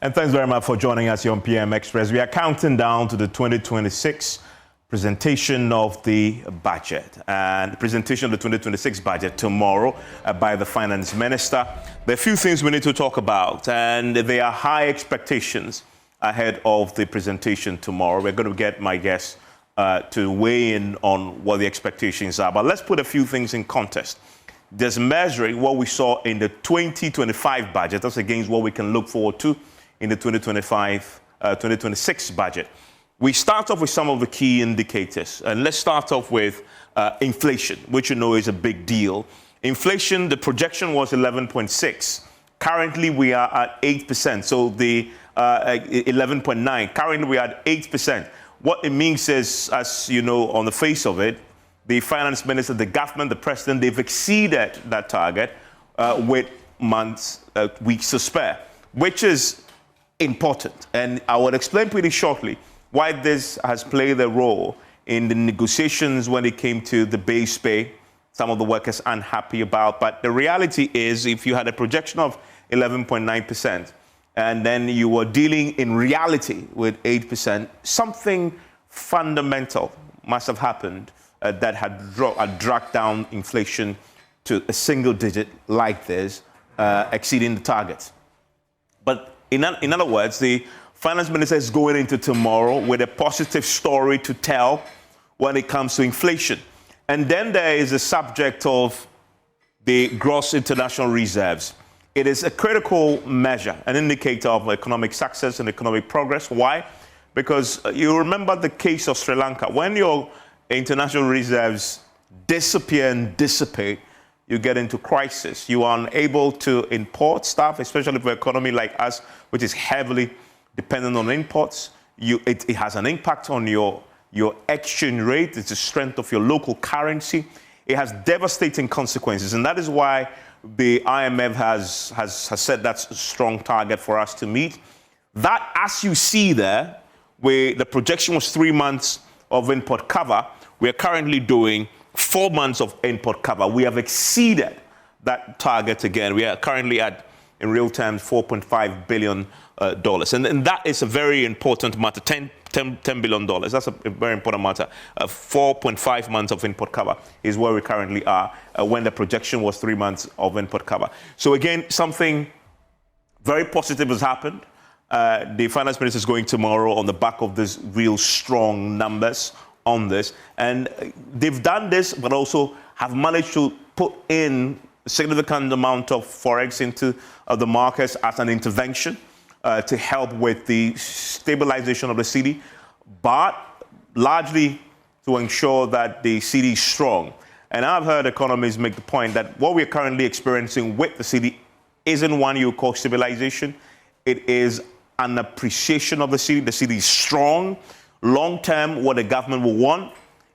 And thanks very much for joining us here on PM Express. We are counting down to the 2026 presentation of the budget. And the presentation of the 2026 budget tomorrow by the finance minister. There are a few things we need to talk about, and there are high expectations ahead of the presentation tomorrow. We're going to get my guests to weigh in on what the expectations are. But let's put a few things in context. There's measuring what we saw in the 2025 budget. That's against what we can look forward to in the 2026 budget. We start off with some of the key indicators. And let's start off with inflation, which you know is a big deal. Inflation, the projection was 11.6. Currently, we are at 8%. So the 11.9. Currently, we are at 8%. What it means is, as you know, on the face of it, the finance minister, the government, the president, they've exceeded that target with weeks to spare, which is important. And I will explain pretty shortly why this has played a role in the negotiations when it came to the base pay. Some of the workers unhappy about. But the reality is, if you had a projection of 11.9%, and then you were dealing in reality with 8%, something fundamental must have happened that had dragged down inflation to a single digit like this, exceeding the target. But in other words, the finance minister is going into tomorrow with a positive story to tell when it comes to inflation. And then there is a subject of the gross international reserves. It is a critical measure, an indicator of economic success and economic progress. Why? Because you remember the case of Sri Lanka. When your international reserves disappear and dissipate, you get into crisis. You are unable to import stuff, especially for an economy like us, which is heavily dependent on imports. It has an impact on your exchange rate. It's the strength of your local currency. It has devastating consequences, and that is why the IMF has set that strong target for us to meet. That, as you see there, where the projection was 3 months of import cover, we are currently doing 4 months of import cover. We have exceeded that target again. We are currently at, in real terms, $4.5 billion. And that is a very important matter, $10 billion. That's a very important matter. 4.5 months of import cover is where we currently are when the projection was 3 months of import cover. So again, something very positive has happened. The finance minister is going tomorrow on the back of these real strong numbers on this. And they've done this, but also have managed to put in a significant amount of forex into the markets as an intervention to help with the stabilization of the cedi, but largely to ensure that the cedi is strong. And I've heard economists make the point that what we're currently experiencing with the cedi isn't one you call stabilization. It is an appreciation of the cedi. The cedi is strong. Long term, what the government will want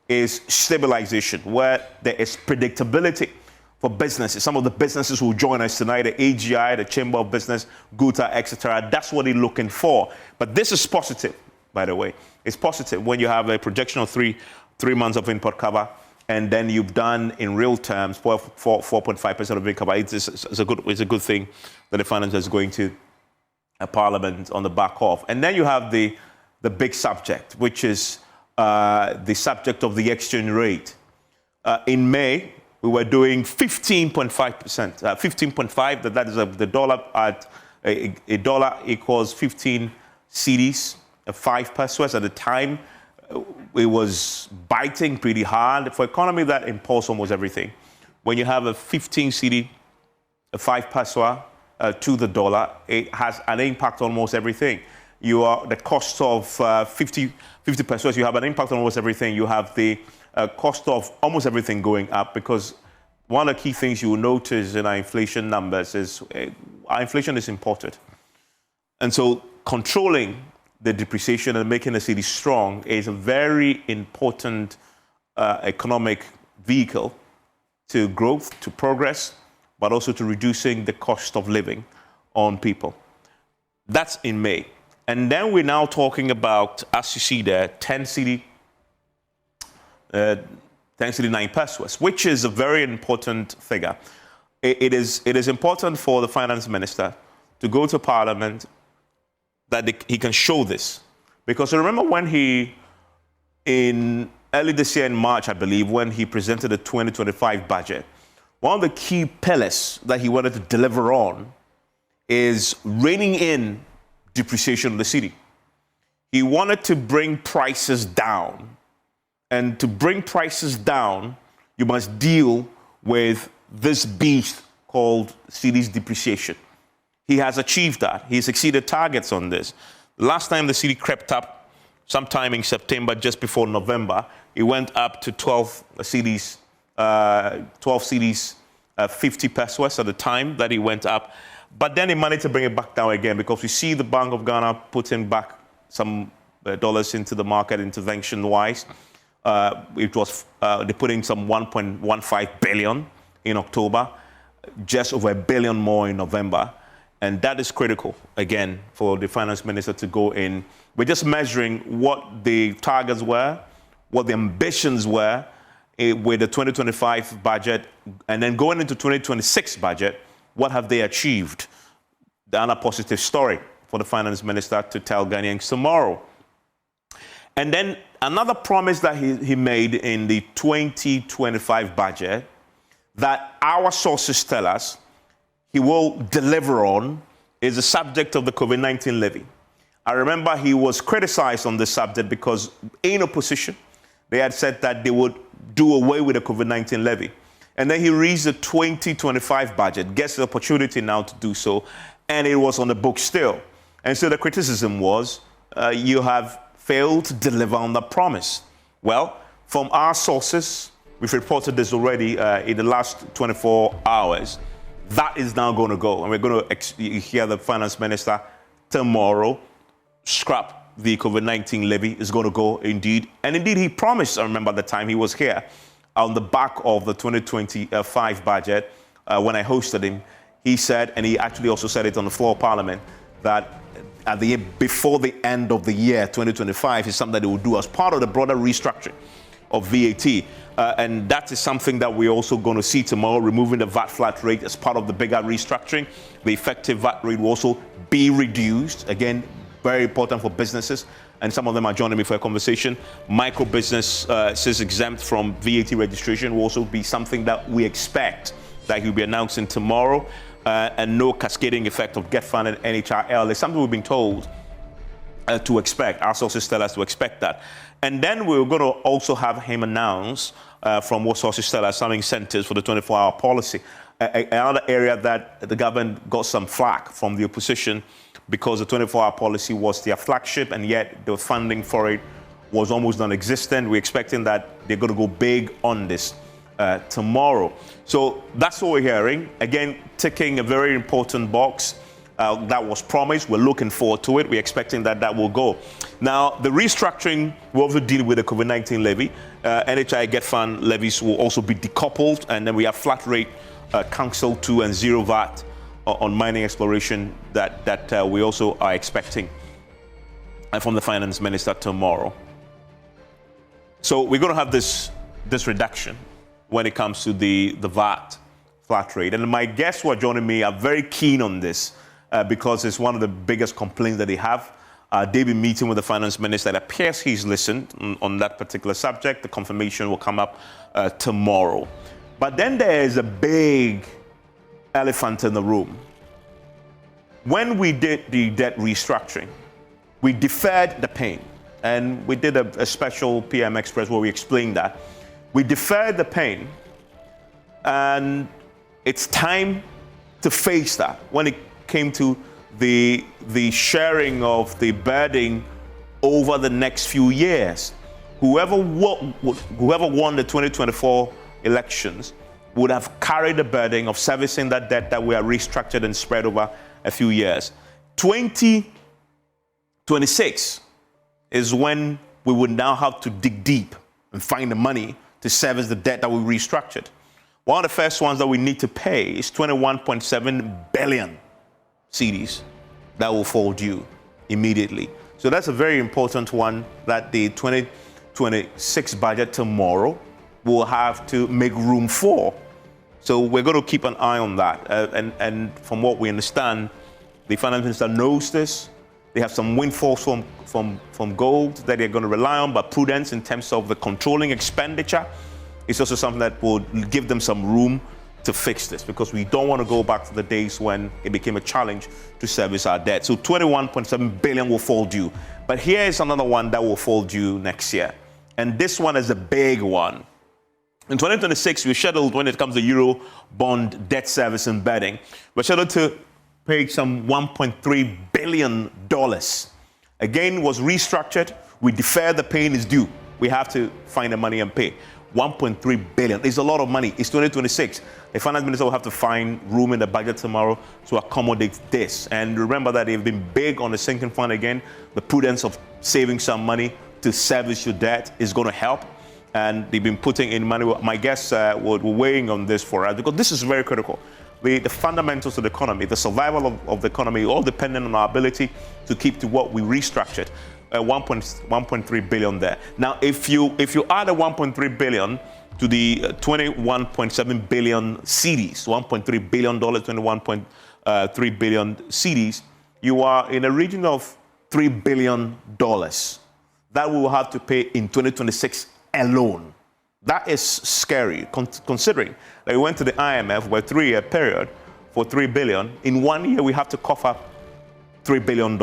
is stabilization, where there is predictability for businesses. Some of the businesses who join us tonight, the AGI, the Chamber of Business, GUTA, etc. That's what they're looking for. But this is positive, by the way. It's positive when you have a projection of three months of import cover, and then you've done in real terms 4.5% of income cover. It's a good thing that the finance is going to Parliament on the back of. And then you have the big subject, which is the subject of the exchange rate. In May, we were doing 15.5%, 15.5. That is the dollar at a dollar equals 15 cedis, 5 pesos. At the time, it was biting pretty hard for economy that impulse almost everything. When you have a 15 cedi, a 5 peso to the dollar, it has an impact on almost everything. The cost of 50 pesos, you have an impact on almost everything. You have the cost of almost everything going up, because one of the key things you will notice in our inflation numbers is our inflation is imported. And so controlling the depreciation and making the cedi strong is a very important economic vehicle to growth, to progress, but also to reducing the cost of living on people. That's in May. And then we're now talking about, as you see there, 10 cedi, 9 pesos, which is a very important figure. It is important for the finance minister to go to Parliament that he can show this. Because I remember when in early this year in March, I believe, when he presented the 2025 budget, one of the key pillars that he wanted to deliver on is reining in depreciation of the cedi. He wanted to bring prices down. And to bring prices down, you must deal with this beast called cedi's depreciation. He has achieved that. He's exceeded targets on this. The last time the cedi crept up, sometime in September, just before November, it went up to 12 cedis, 50 pesos at the time that it went up. But then he managed to bring it back down again because we see the Bank of Ghana putting back some dollars into the market intervention-wise. It was they put in some 1.15 billion in October, just over $1 billion more in November. And that is critical, again, for the finance minister to go in. We're just measuring what the targets were, what the ambitions were with the 2025 budget, and then going into 2026 budget, what have they achieved? Another positive story for the finance minister to tell Ghanaians tomorrow. And then another promise that he made in the 2025 budget that our sources tell us he will deliver on is the subject of the COVID-19 levy. I remember he was criticized on this subject because in opposition, they had said that they would do away with the COVID-19 levy. And then he reads the 2025 budget, gets the opportunity now to do so, and it was on the book still. And so the criticism was, you have failed to deliver on the promise. Well, from our sources, we've reported this already in the last 24 hours, that is now going to go. And we're going to hear the finance minister tomorrow scrap the COVID-19 levy. Is going to go indeed. And indeed, he promised, I remember the time he was here, on the back of the 2025 budget, when I hosted him, he said, and he actually also said it on the floor of Parliament, that before the end of the year, 2025, is something that they will do as part of the broader restructuring of VAT. And that is something that we're also going to see tomorrow, removing the VAT flat rate as part of the bigger restructuring. The effective VAT rate will also be reduced. Again, very important for businesses. And some of them are joining me for a conversation. Micro businesses exempt from VAT registration will also be something that we expect that he'll be announcing tomorrow. And no cascading effect of GETFund and NHIL. It's something we've been told to expect. Our sources tell us to expect that. And then we're going to also have him announce, from what sources tell us, some incentives for the 24-hour policy. Another area that the government got some flack from the opposition because the 24-hour policy was their flagship, and yet the funding for it was almost non-existent. We're expecting that they're going to go big on this tomorrow. So that's what we're hearing. Again, ticking a very important box that was promised. We're looking forward to it. We're expecting that will go. Now, the restructuring will also deal with the COVID-19 levy. NHI GETFund levies will also be decoupled, and then we have flat rate Council 2 and zero VAT on mining exploration that we also are expecting from the finance minister tomorrow. So we're going to have this reduction when it comes to the VAT flat rate. And my guests who are joining me are very keen on this because it's one of the biggest complaints that they have. They've been meeting with the finance minister. It appears he's listened on that particular subject. The confirmation will come up tomorrow. But then there is a big elephant in the room. When we did the debt restructuring, we deferred the pain. And we did a special PM Express where we explained that. We deferred the pain, and it's time to face that. When it came to the sharing of the burden over the next few years, whoever won the 2024 elections would have carried the burden of servicing that debt that we are restructured and spread over a few years. 2026 is when we would now have to dig deep and find the money to service the debt that we restructured. One of the first ones that we need to pay is 21.7 billion cedis that will fall due immediately. So that's a very important one that the 2026 budget tomorrow will have to make room for. So we're going to keep an eye on that. And from what we understand, the finance minister knows this. They have some windfalls from gold that they're going to rely on, but prudence in terms of the controlling expenditure is also something that will give them some room to fix this, because we don't want to go back to the days when it became a challenge to service our debt. So 21.7 billion will fall due. But here is another one that will fall due next year. And this one is a big one. In 2026, we're scheduled, when it comes to Euro bond debt service and betting, we're scheduled to pay some $1.3 billion. Again, was restructured. We defer the paying is due. We have to find the money and pay. 1.3 billion. It's a lot of money. It's 2026. The finance minister will have to find room in the budget tomorrow to accommodate this. And remember that they've been big on the sinking fund again. The prudence of saving some money to service your debt is going to help. And they've been putting in money. My guests were weighing on this for us, because this is very critical. The fundamentals of the economy, the survival of the economy, all dependent on our ability to keep to what we restructured. 1.3 billion there. Now, if you add the 1.3 billion to the 21.7 billion CDs, $1.3 billion, 21.3 billion CDs, you are in a region of $3 billion that we will have to pay in 2026 alone. That is scary, considering that we went to the IMF for a 3-year period for $3 billion. In 1 year, we have to cough up $3 billion.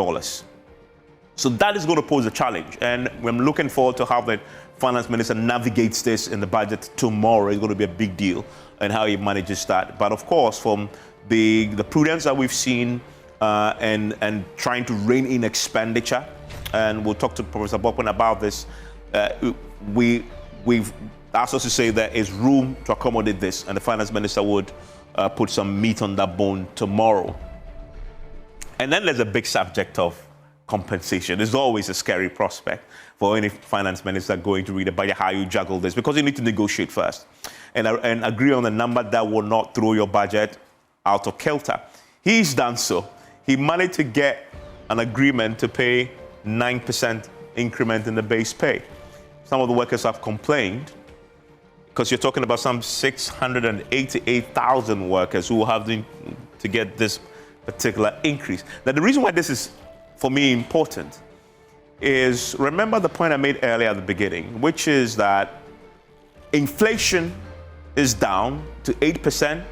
So that is going to pose a challenge. And I'm looking forward to how the finance minister navigates this in the budget tomorrow. It's going to be a big deal and how he manages that. But of course, from the prudence that we've seen and trying to rein in expenditure, and we'll talk to Professor Bokpan about this, we've asked us to say there is room to accommodate this, and the finance minister would put some meat on that bone tomorrow. And then there's a big subject of compensation. It's always a scary prospect for any finance minister going to read about how you juggle this, because you need to negotiate first and agree on a number that will not throw your budget out of kilter. He's done so. He managed to get an agreement to pay 9% increment in the base pay. Some of the workers have complained, because you're talking about some 688,000 workers who will have to get this particular increase. Now, the reason why this is, for me, important is, remember the point I made earlier at the beginning, which is that inflation is down to 8%,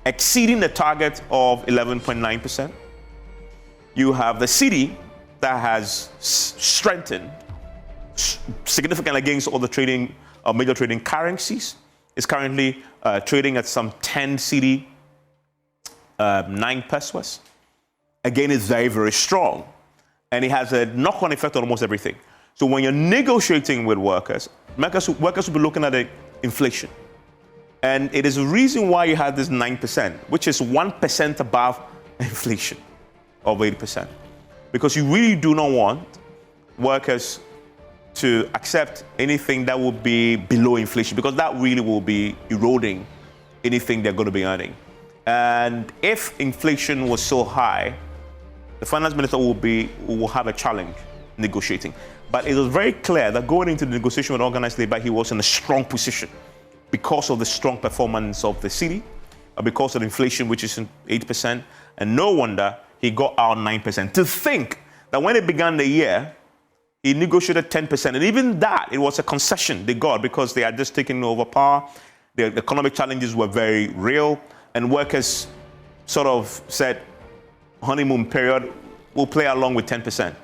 exceeding the target of 11.9%. You have the cedi that has strengthened significantly against all the trading, major trading currencies. It's currently trading at some 10 cedi, 9 pesos. Again, it's very, very strong. And it has a knock-on effect on almost everything. So when you're negotiating with workers will be looking at the inflation. And it is a reason why you have this 9%, which is 1% above inflation of 80%. Because you really do not want workers to accept anything that will be below inflation, because that really will be eroding anything they're going to be earning. And if inflation was so high, the finance minister will have a challenge negotiating. But it was very clear that going into the negotiation with organized labor, he was in a strong position because of the strong performance of the cedi, because of inflation, which is 8%. And no wonder he got out 9%. To think that when they began the year, he negotiated 10%. And even that, it was a concession they got, because they had just taken over power. The economic challenges were very real. And workers sort of said, honeymoon period, we'll play along with 10%.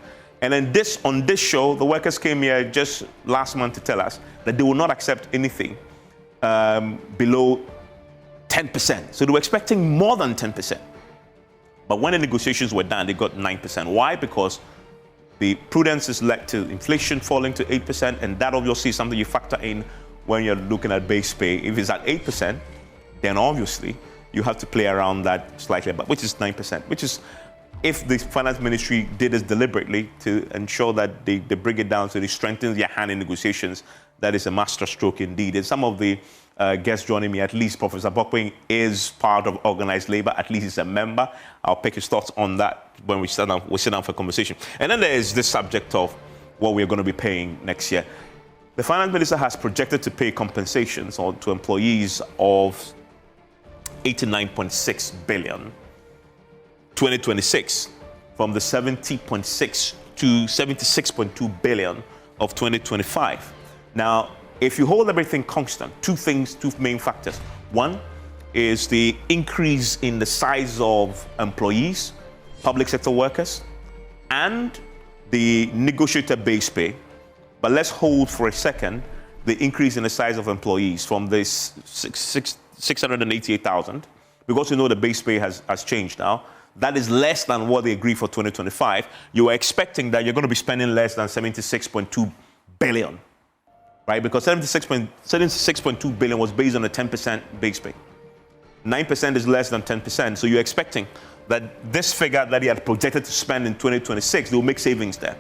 And then on this show, the workers came here just last month to tell us that they will not accept anything below 10%. So they were expecting more than 10%. But when the negotiations were done, they got 9%. Why? Because the prudence has led to inflation falling to 8%, and that obviously is something you factor in when you're looking at base pay. If it's at 8%, then obviously you have to play around that slightly, but which is 9%, which is, if the finance ministry did this deliberately to ensure that they bring it down so they strengthen their hand in negotiations, that is a master stroke indeed. And some of the guests joining me, at least Professor Bokpan is part of organized labor, at least he's a member. I'll pick his thoughts on that when we sit down for conversation. And then there is this subject of what we're going to be paying next year. The finance minister has projected to pay compensations to employees of 89.6 billion 2026. from the 70.6 to 76.2 billion of 2025. Now, if you hold everything constant, two main factors. One is the increase in the size of employees, public sector workers, and the negotiated base pay. But let's hold for a second the increase in the size of employees from this 688,000, because you know the base pay has changed now. That is less than what they agreed for 2025. You are expecting that you're going to be spending less than 76.2 billion, right? Because 76.2 billion was based on a 10% base pay. 9% is less than 10%. So you're expecting that this figure that he had projected to spend in 2026, they will make savings there.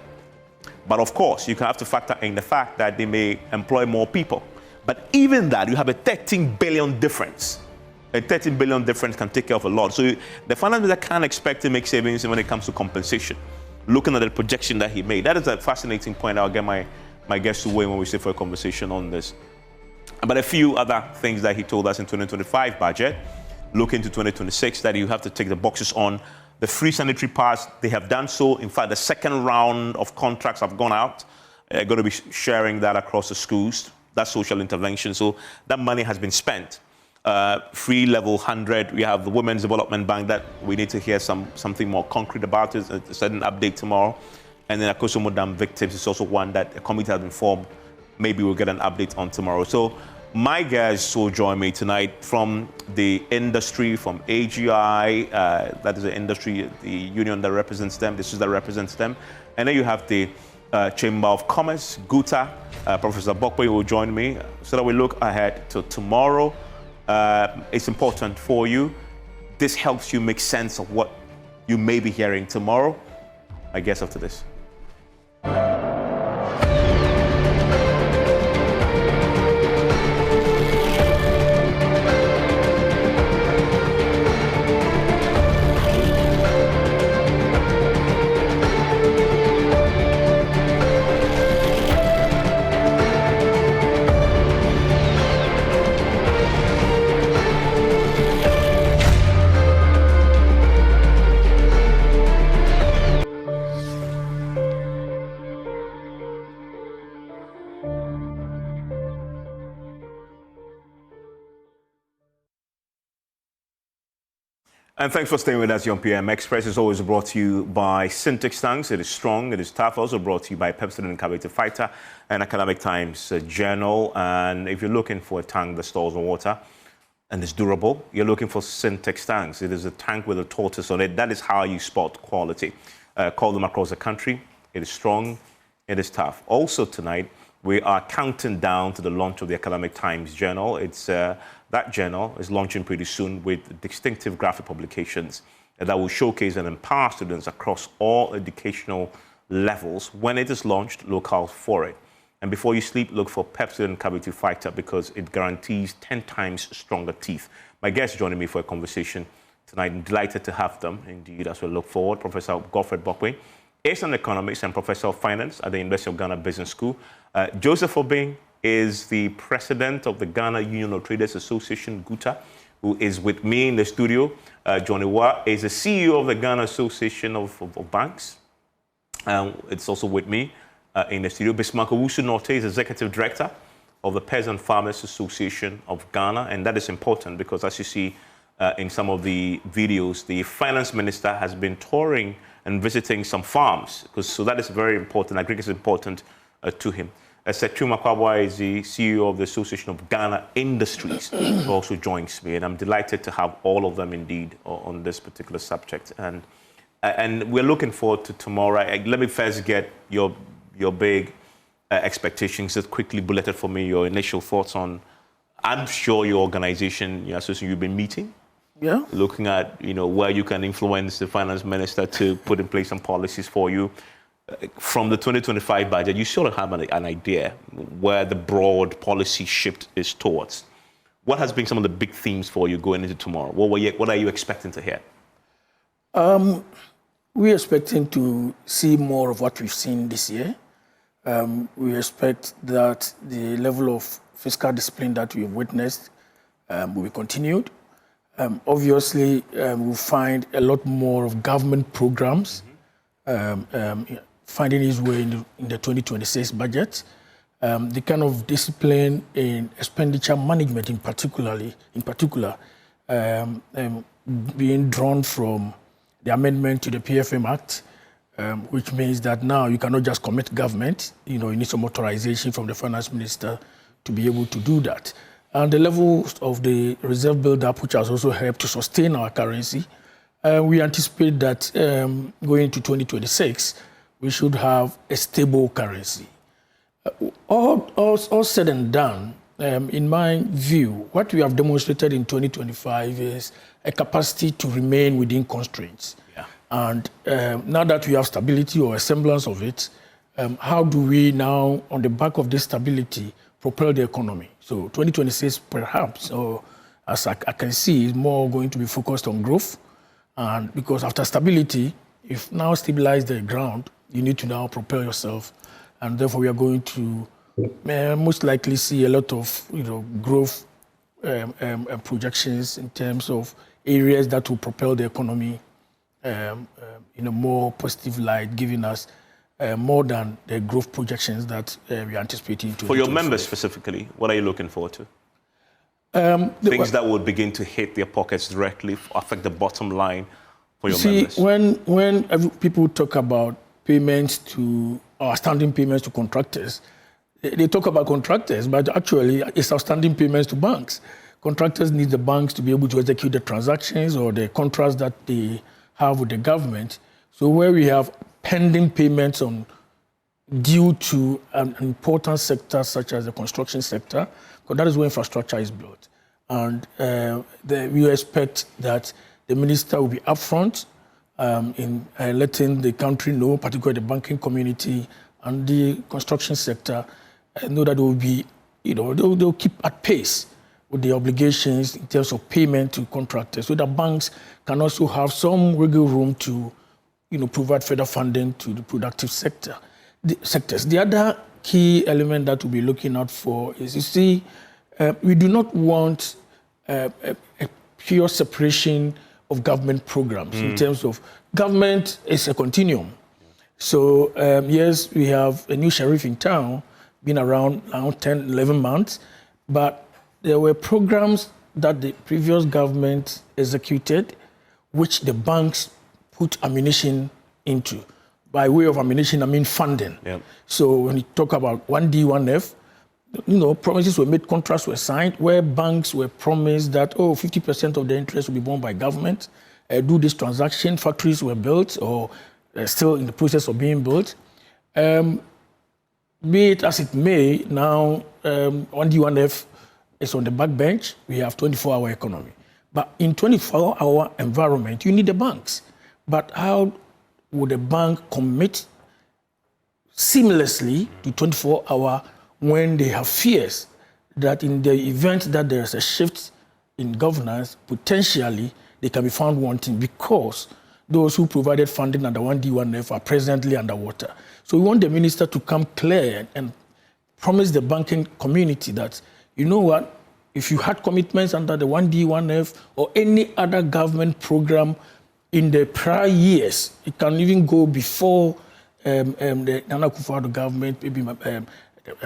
But of course, you have to factor in the fact that they may employ more people. But even that, you have a 13 billion difference. A 13 billion difference can take care of a lot. So the finance minister can't expect to make savings when it comes to compensation. Looking at the projection that he made, that is a fascinating point. I'll get my guests to weigh when we sit for a conversation on this. But a few other things that he told us in 2025 budget, looking to 2026, that you have to take the boxes on. The free sanitary pads, they have done so. In fact, the second round of contracts have gone out. They're going to be sharing that across the schools. That's social intervention. So that money has been spent. Free level 100, we have the Women's Development Bank that we need to hear something more concrete about. It. A certain update tomorrow. And then Akosombo Dam victims is also one that a committee has been formed. Maybe we'll get an update on tomorrow. So my guests will join me tonight from the industry, from AGI, that is the industry, the union that represents them, this is that represents them. And then you have the Chamber of Commerce, GUTA, Professor Bokwe will join me so that we look ahead to tomorrow. It's important for you. This helps you make sense of what you may be hearing tomorrow. My guess after this. And thanks for staying with us. Your PM Express is always brought to you by Syntex Tanks. It is strong, it is tough. Also brought to you by Pepsodent Carburetor Fighter and Academic Times Journal. And if you're looking for a tank that stores water and is durable, you're looking for Syntex Tanks. It is a tank with a tortoise on it. That is how you spot quality. Call them across the country. It is strong, it is tough. Also tonight, we are counting down to the launch of the Academic Times Journal. That journal is launching pretty soon with distinctive graphic publications that will showcase and empower students across all educational levels. When it is launched, look out for it. And before you sleep, look for Pepsodent Carburetor Fighter because it guarantees 10 times stronger teeth. My guests joining me for a conversation tonight. I'm delighted to have them, indeed, as we look forward. Professor Godfred Bokwe is an economist and professor of finance at the University of Ghana Business School. Joseph Obeng is the president of the Ghana Union of Traders Association, GUTA, who is with me in the studio. Johnny Wa is the CEO of the Ghana Association of Banks. It's also with me in the studio. Bismarck Owusu-Nortey is executive director of the Peasant Farmers Association of Ghana. And that is important because, as you see in some of the videos, the finance minister has been touring and visiting some farms. So that is very important. Agriculture is important to him. Sethu Makwabwa is the CEO of the Association of Ghana Industries, who also joins me. And I'm delighted to have all of them, indeed, on this particular subject. And we're looking forward to tomorrow. Let me first get your big expectations. Just quickly bulleted for me your initial thoughts on, I'm sure your organization, your association, you've been meeting. Yeah. Looking at, where you can influence the finance minister to put in place some policies for you. From the 2025 budget, you sort of have an idea where the broad policy shift is towards. What has been some of the big themes for you going into tomorrow? What are you expecting to hear? We're expecting to see more of what we've seen this year. We expect that the level of fiscal discipline that we've witnessed will be continued. Obviously, we'll find a lot more of government programs finding its way in the 2026 budget. The kind of discipline in expenditure management, in particular, being drawn from the amendment to the PFM Act, which means that now you cannot just commit government. You need some authorization from the finance minister to be able to do that. And the level of the reserve build-up, which has also helped to sustain our currency, we anticipate that going into 2026, we should have a stable currency. All said and done, in my view, what we have demonstrated in 2025 is a capacity to remain within constraints. Yeah. And now that we have stability or a semblance of it, how do we now, on the back of this stability, propel the economy? So 2026, perhaps, or as I can see, is more going to be focused on growth. And because after stability, if now stabilize the ground, you need to now propel yourself. And therefore, we are going to most likely see a lot of growth projections in terms of areas that will propel the economy in a more positive light, giving us more than the growth projections that we are anticipating. For your members specifically, what are you looking forward to? Things that would begin to hit their pockets directly, affect the bottom line for your members. When people talk about payments to outstanding payments to contractors, they talk about contractors, but actually it's outstanding payments to banks. Contractors need the banks to be able to execute the transactions or the contracts that they have with the government. So where we have pending payments due to an important sector such as the construction sector, because that is where infrastructure is built. And we expect that the minister will be upfront in letting the country know, particularly the banking community and the construction sector, know that they will be, they'll keep at pace with the obligations in terms of payment to contractors, so that banks can also have some wiggle room to, provide further funding to the productive sectors. The other key element that we'll be looking out for is, we do not want a pure separation of government programs in terms of government is a continuum. So yes, we have a new sheriff in town, been around 10, 11 months, but there were programs that the previous government executed, which the banks put ammunition into. By way of ammunition, I mean funding. Yep. So when you talk about 1D, 1F, promises were made, contracts were signed, where banks were promised that, 50% of the interest will be borne by government, do this transaction, factories were built or still in the process of being built. Be it as it may, now 1D, 1F is on the back bench. We have 24-hour economy. But in 24-hour environment, you need the banks. But how would a bank commit seamlessly to 24-hour when they have fears that in the event that there is a shift in governance, potentially they can be found wanting because those who provided funding under 1D, 1F are presently underwater. So we want the minister to come clear and promise the banking community that, if you had commitments under the 1D, 1F or any other government program in the prior years, it can even go before the Nana Akufo-Addo government, maybe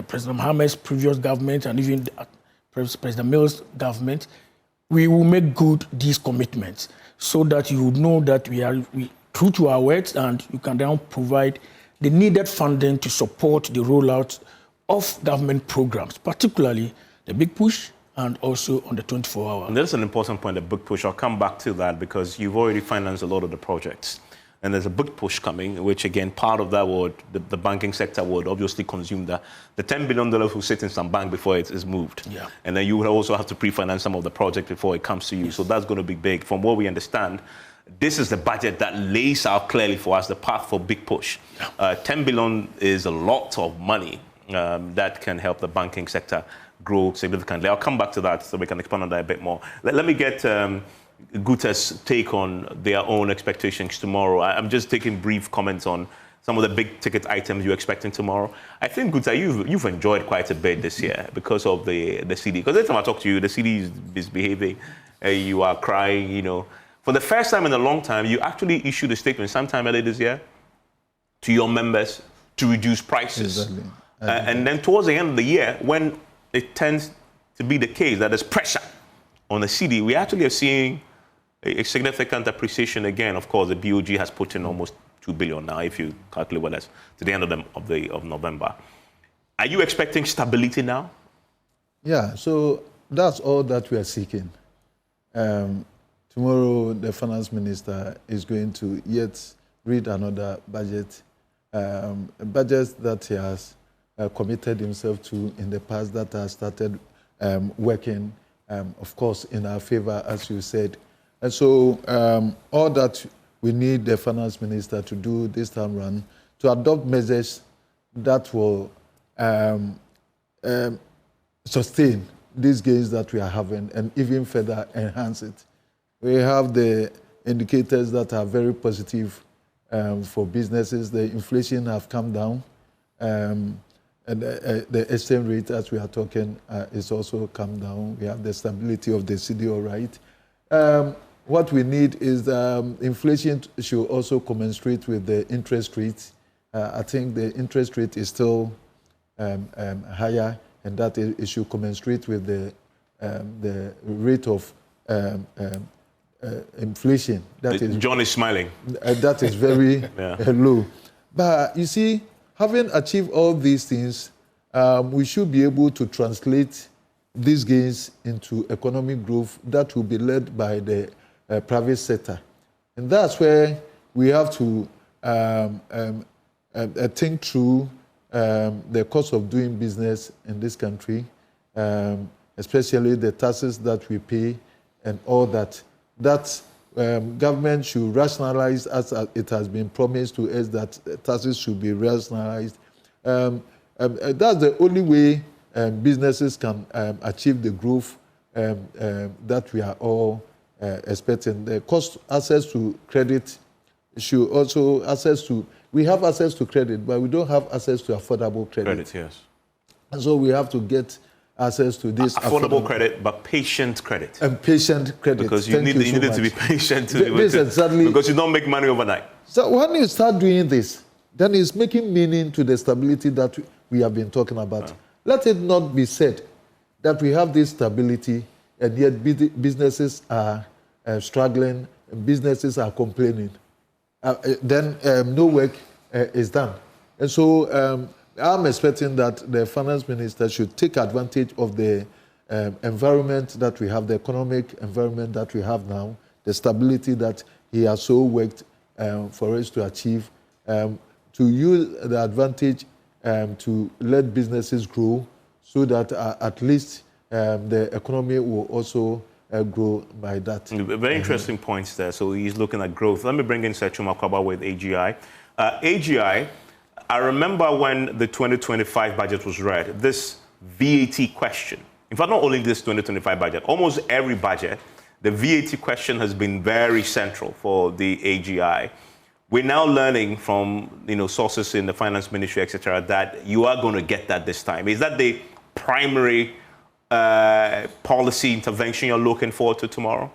President Mohammed's previous government and even President Mills' government, we will make good these commitments so that you would know that we are true to our words and you can now provide the needed funding to support the rollout of government programs, particularly the Big Push and also on the 24-hour. And that's an important point, the Big Push. I'll come back to that because you've already financed a lot of the projects. And there's a big push coming, which again, part of that would, the banking sector would obviously consume that. The $10 billion will sit in some bank before it is moved. Yeah. And then you would also have to pre-finance some of the project before it comes to you. Yes. So that's going to be big. From what we understand, this is the budget that lays out clearly for us the path for big push. Yeah. $10 billion is a lot of money that can help the banking sector grow significantly. I'll come back to that so we can expand on that a bit more. Let me get Guta's take on their own expectations tomorrow. I'm just taking brief comments on some of the big ticket items you're expecting tomorrow. I think, Guta, you've enjoyed quite a bit this year because of the CD. Because every time I talk to you, the CD is misbehaving. You are crying, For the first time in a long time, you actually issued a statement sometime earlier this year to your members to reduce prices. Exactly. And then towards the end of the year, when it tends to be the case that there's pressure on the cedi, we actually are seeing a significant appreciation again. Of course, the BOG has put in almost 2 billion now, if you calculate what that's to the end of November. Are you expecting stability now? Yeah, so that's all that we are seeking. Tomorrow, the finance minister is going to yet read another budget, a budget that he has committed himself to in the past, that has started working, of course, in our favor, as you said. And so all that we need the finance minister to do this time around, to adopt measures that will sustain these gains that we are having and even further enhance it. We have the indicators that are very positive for businesses. The inflation have come down, and the exchange rate, as we are talking, is also come down. We have the stability of the cedi, all right. What we need is inflation should also commensurate with the interest rate. I think the interest rate is still higher, and that it should commensurate with the rate of inflation. John is smiling. That is very low. But you see, having achieved all these things, we should be able to translate these gains into economic growth that will be led by the private sector. And that's where we have to think through the cost of doing business in this country, especially the taxes that we pay and all that. That government should rationalize, as it has been promised to us, that taxes should be rationalized. That's the only way businesses can achieve the growth that we are all expecting. The cost access to credit should also we have access to credit, but we don't have access to affordable credit. Credit, yes. And so we have to get access to this affordable credit, but patient credit. And patient credit. Because you need it to be patient exactly. Because you don't make money overnight. So when you start doing this, then it's making meaning to the stability that we have been talking about. Let it not be said that we have this stability and yet businesses are struggling, businesses are complaining. Then no work is done. And so I'm expecting that the finance minister should take advantage of the environment that we have, the economic environment that we have now, the stability that he has so worked for us to achieve, to use the advantage to let businesses grow so that at least the economy will also grow by that. Very interesting points there. So he's looking at growth. Let me bring in Setchum Akwaba with AGI. AGI, I remember when the 2025 budget was read, this VAT question. In fact, not only this 2025 budget, almost every budget, the VAT question has been very central for the AGI. We're now learning from sources in the finance ministry, etc., that you are going to get that this time. Is that the primary policy intervention you're looking forward to tomorrow?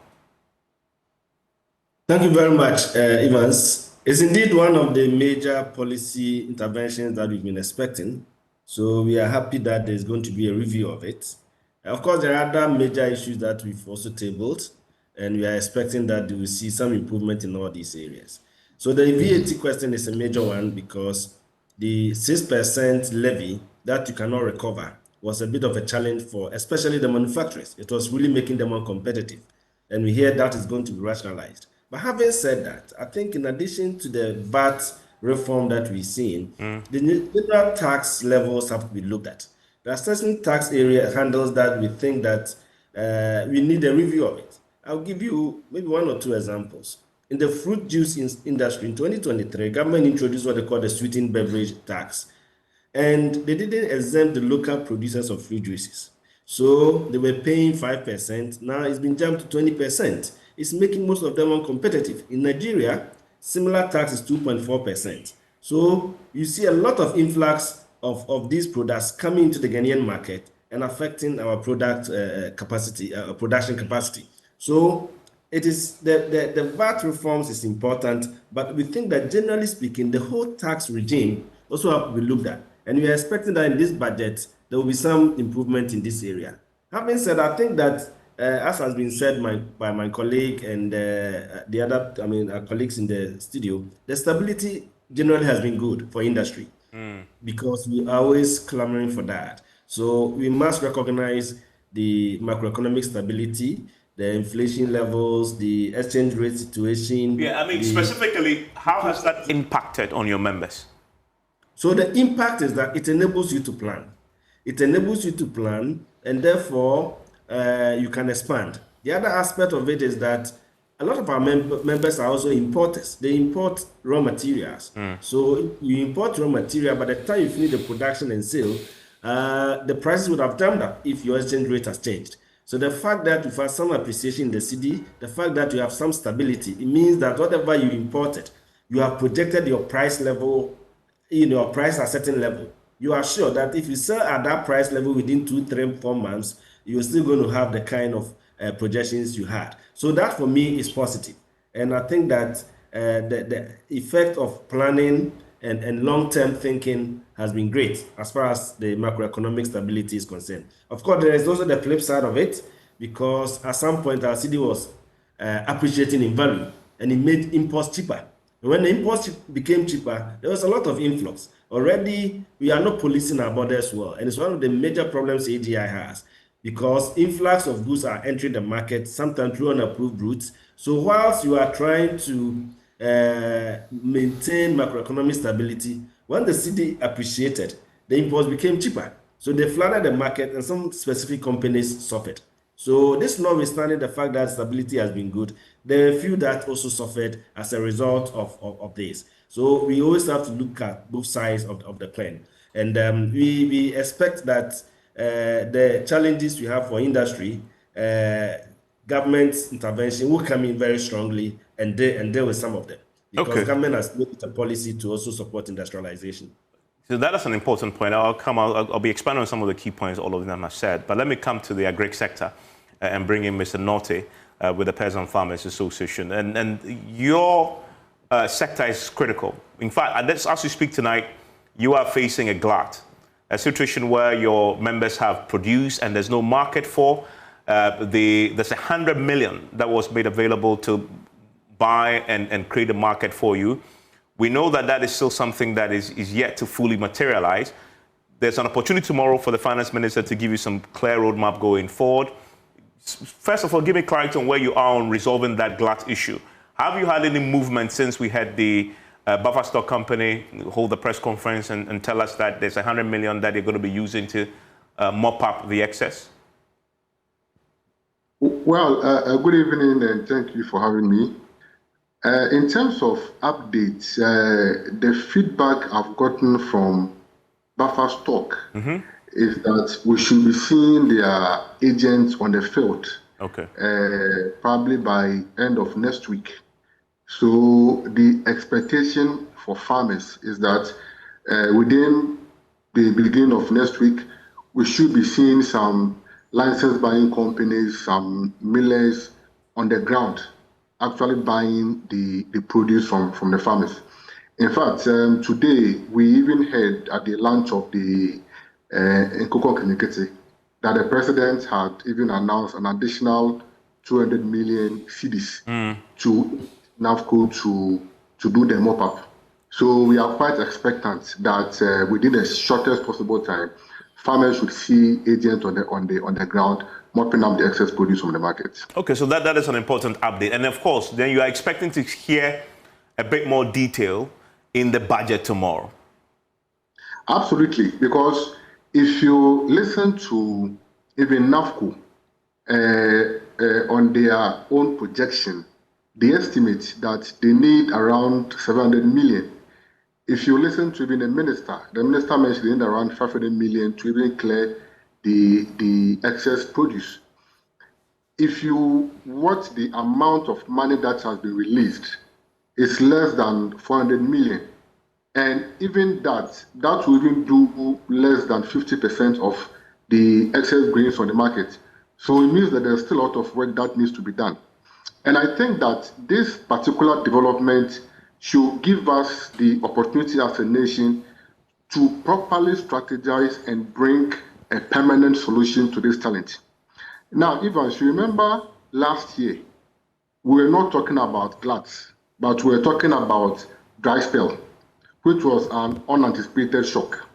Thank you very much, Evans. It's indeed one of the major policy interventions that we've been expecting. So we are happy that there's going to be a review of it. Of course, there are other major issues that we've also tabled, and we are expecting that we will see some improvement in all these areas. So the VAT question is a major one because the 6% levy that you cannot recover was a bit of a challenge for especially the manufacturers. It was really making them uncompetitive. And we hear that is going to be rationalized. But having said that, I think in addition to the VAT reform that we've seen, the general tax levels have to be looked at. There are certain tax area handles that we think that we need a review of it. I'll give you maybe one or two examples. In the fruit juice industry in 2023, government introduced what they call the sweetened beverage tax. And they didn't exempt the local producers of fruit juices. So they were paying 5%. Now it's been jumped to 20%. It's making most of them uncompetitive. In Nigeria, similar tax is 2.4%. So you see a lot of influx of these products coming into the Ghanaian market and affecting our product capacity, production capacity. So it is the VAT reforms is important, but we think that generally speaking, the whole tax regime also have to be looked at. And we are expecting that in this budget, there will be some improvement in this area. Having said, I think that, as has been said by my colleague and the other, our colleagues in the studio, the stability generally has been good for industry because we are always clamoring for that. So we must recognize the macroeconomic stability, the inflation levels, the exchange rate situation. Yeah, specifically, how has that impacted on your members? So the impact is that it enables you to plan. It enables you to plan, and therefore you can expand. The other aspect of it is that a lot of our members are also importers. They import raw materials. So you import raw material, by the time you finish the production and sale, the prices would have jumped up if your exchange rate has changed. So the fact that you've had some appreciation in the city, the fact that you have some stability, it means that whatever you imported, you have projected your price level, your price at a certain level. You are sure that if you sell at that price level within 2, 3, 4 months, you're still going to have the kind of projections you had. So that for me is positive. And I think that the effect of planning and long-term thinking has been great as far as the macroeconomic stability is concerned. Of course, there is also the flip side of it, because at some point our city was appreciating in value, and it made imports cheaper. And when the imports became cheaper, there was a lot of influx. Already, we are not policing our borders well, and it's one of the major problems AGI has, because influx of goods are entering the market, sometimes through unapproved routes. So whilst you are trying to maintain macroeconomic stability, when the city appreciated, the imports became cheaper. So they flooded the market, and some specific companies suffered. So this notwithstanding the fact that stability has been good, there are a few that also suffered as a result of this. So we always have to look at both sides of the coin. And we expect that the challenges we have for industry, government intervention will come in very strongly and deal with some of them. Because government has made it a policy to also support industrialization. So that is an important point. I'll be expanding on some of the key points all of them have said. But let me come to the agri sector and bring in Mr. Nortey with the Peasant Farmers Association. And your sector is critical. In fact, as we speak tonight, you are facing a glut, a situation where your members have produced and there's no market for. There's 100 million that was made available to buy and create a market for you. We know that is still something that is yet to fully materialize. There's an opportunity tomorrow for the finance minister to give you some clear roadmap going forward. First of all, give me clarity on where you are on resolving that glut issue. Have you had any movement since we had the buffer stock company hold the press conference and tell us that there's 100 million that they're going to be using to mop up the excess? Well, good evening and thank you for having me. In terms of updates, the feedback I've gotten from buffer stock is that we should be seeing their agents on the field, probably by end of next week. So the expectation for farmers is that within the beginning of next week, we should be seeing some license buying companies, some millers on the ground, actually buying the produce from the farmers. In fact, today we even heard at the launch of the Nkoko Kinikete that the president had even announced an additional 200 million cedis to NAFCO to do the mop-up. So we are quite expectant that within the shortest possible time, farmers should see agents on the ground mopping up the excess produce from the market. Okay, so that is an important update. And of course, then you are expecting to hear a bit more detail in the budget tomorrow. Absolutely, because if you listen to even NAFCO on their own projection, they estimate that they need around 700 million. If you listen to even the minister mentioned they need around 500 million to even clear the excess produce. If you watch the amount of money that has been released, it's less than 400 million. And even that will even do less than 50% of the excess grains on the market. So it means that there's still a lot of work that needs to be done. And I think that this particular development should give us the opportunity as a nation to properly strategize and bring a permanent solution to this challenge. Now, Evans, you remember last year, we were not talking about gluts, but we were talking about dry spell, which was an unanticipated shock.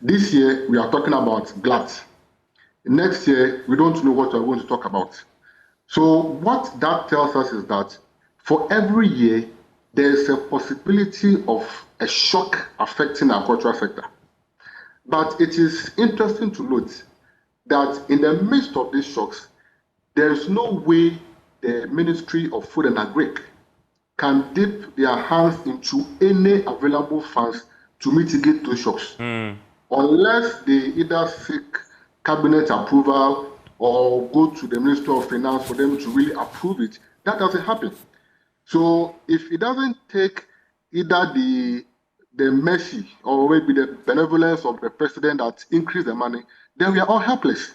This year, we are talking about gluts. Next year, we don't know what we're going to talk about. So what that tells us is that for every year, there is a possibility of a shock affecting our cultural sector. But it is interesting to note that in the midst of these shocks, there is no way the Ministry of Food and Agric can dip their hands into any available funds to mitigate those shocks, unless they either seek cabinet approval or go to the Ministry of Finance for them to really approve it. That doesn't happen. So if it doesn't take either the mercy or maybe the benevolence of the president that increase the money, then we are all helpless.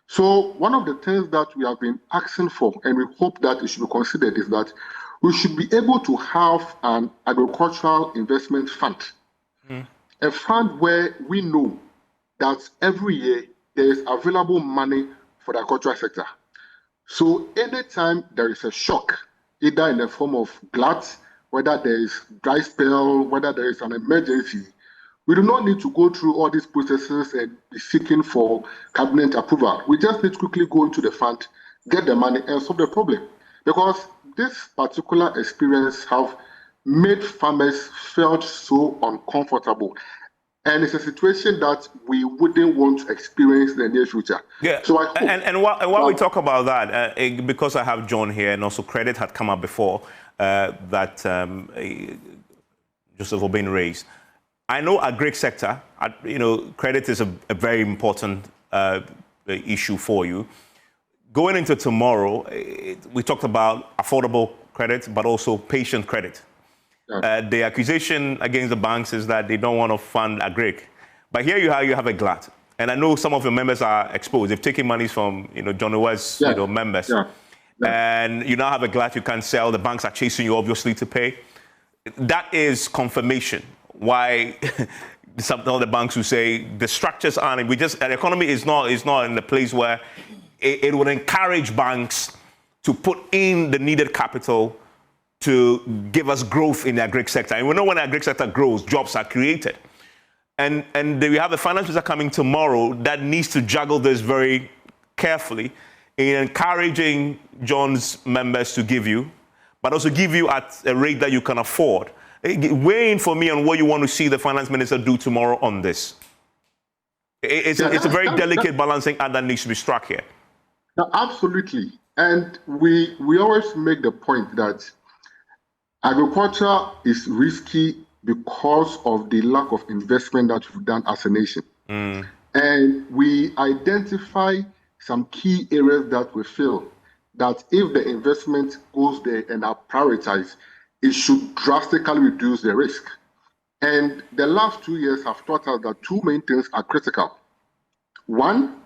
So one of the things that we have been asking for, and we hope that it should be considered, is that we should be able to have an agricultural investment fund, a fund where we know that every year there is available money for the agricultural sector. So anytime there is a shock, either in the form of glut, whether there is dry spell, whether there is an emergency, we do not need to go through all these processes and be seeking for cabinet approval. We just need to quickly go into the fund, get the money, and solve the problem. Because this particular experience have made farmers felt so uncomfortable. And it's a situation that we wouldn't want to experience in the near future. Yeah, so I hope and while we talk about that, because I have John here, and also credit had come up before that Joseph Obeng raised. I know agri sector, credit is a very important issue for you. Going into tomorrow, we talked about affordable credit, but also patient credit. The accusation against the banks is that they don't want to fund agri. But here you have a glut. And I know some of your members are exposed. They've taken money from Johnny West's members. And you now have a glut you can't sell. The banks are chasing you, obviously, to pay. That is confirmation why some of the banks who say the structures aren't. The economy is not in the place where it would encourage banks to put in the needed capital to give us growth in the agri sector. And we know when the agri sector grows, jobs are created. And we have the finance minister coming tomorrow that needs to juggle this very carefully in encouraging John's members to give you, but also give you at a rate that you can afford. Weigh in for me on what you want to see the finance minister do tomorrow on this. It's a very delicate balancing act that needs to be struck here. No, absolutely. And we always make the point that agriculture is risky because of the lack of investment that we've done as a nation. And we identify some key areas that we feel that if the investment goes there and are prioritized, it should drastically reduce the risk. And the last 2 years have taught us that two main things are critical. One,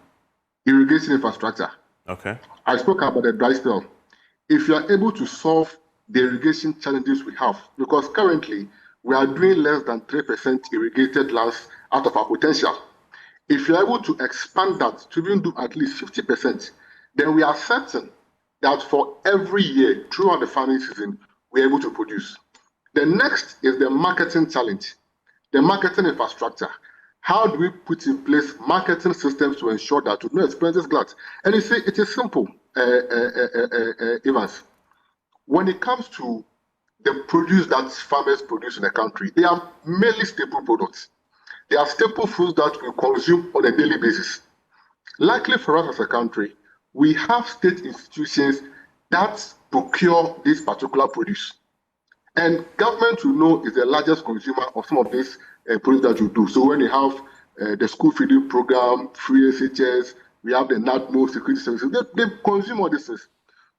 irrigation infrastructure. Okay. I spoke about the dry spell. If you are able to solve the irrigation challenges we have, because currently we are doing less than 3% irrigated lands out of our potential. If you're able to expand that to even do at least 50%, then we are certain that for every year throughout the farming season, we're able to produce. The next is the marketing challenge, the marketing infrastructure. How do we put in place marketing systems to ensure that we don't experience this glut? And you see, it is simple, Evans. When it comes to the produce that farmers produce in the country, they are mainly staple products. They are staple foods that we consume on a daily basis. Luckily for us as a country, we have state institutions that procure this particular produce. And government, we know, is the largest consumer of some of this produce that you do. So when you have the school feeding program, free SHS, we have the NADMO security services, they consume all this.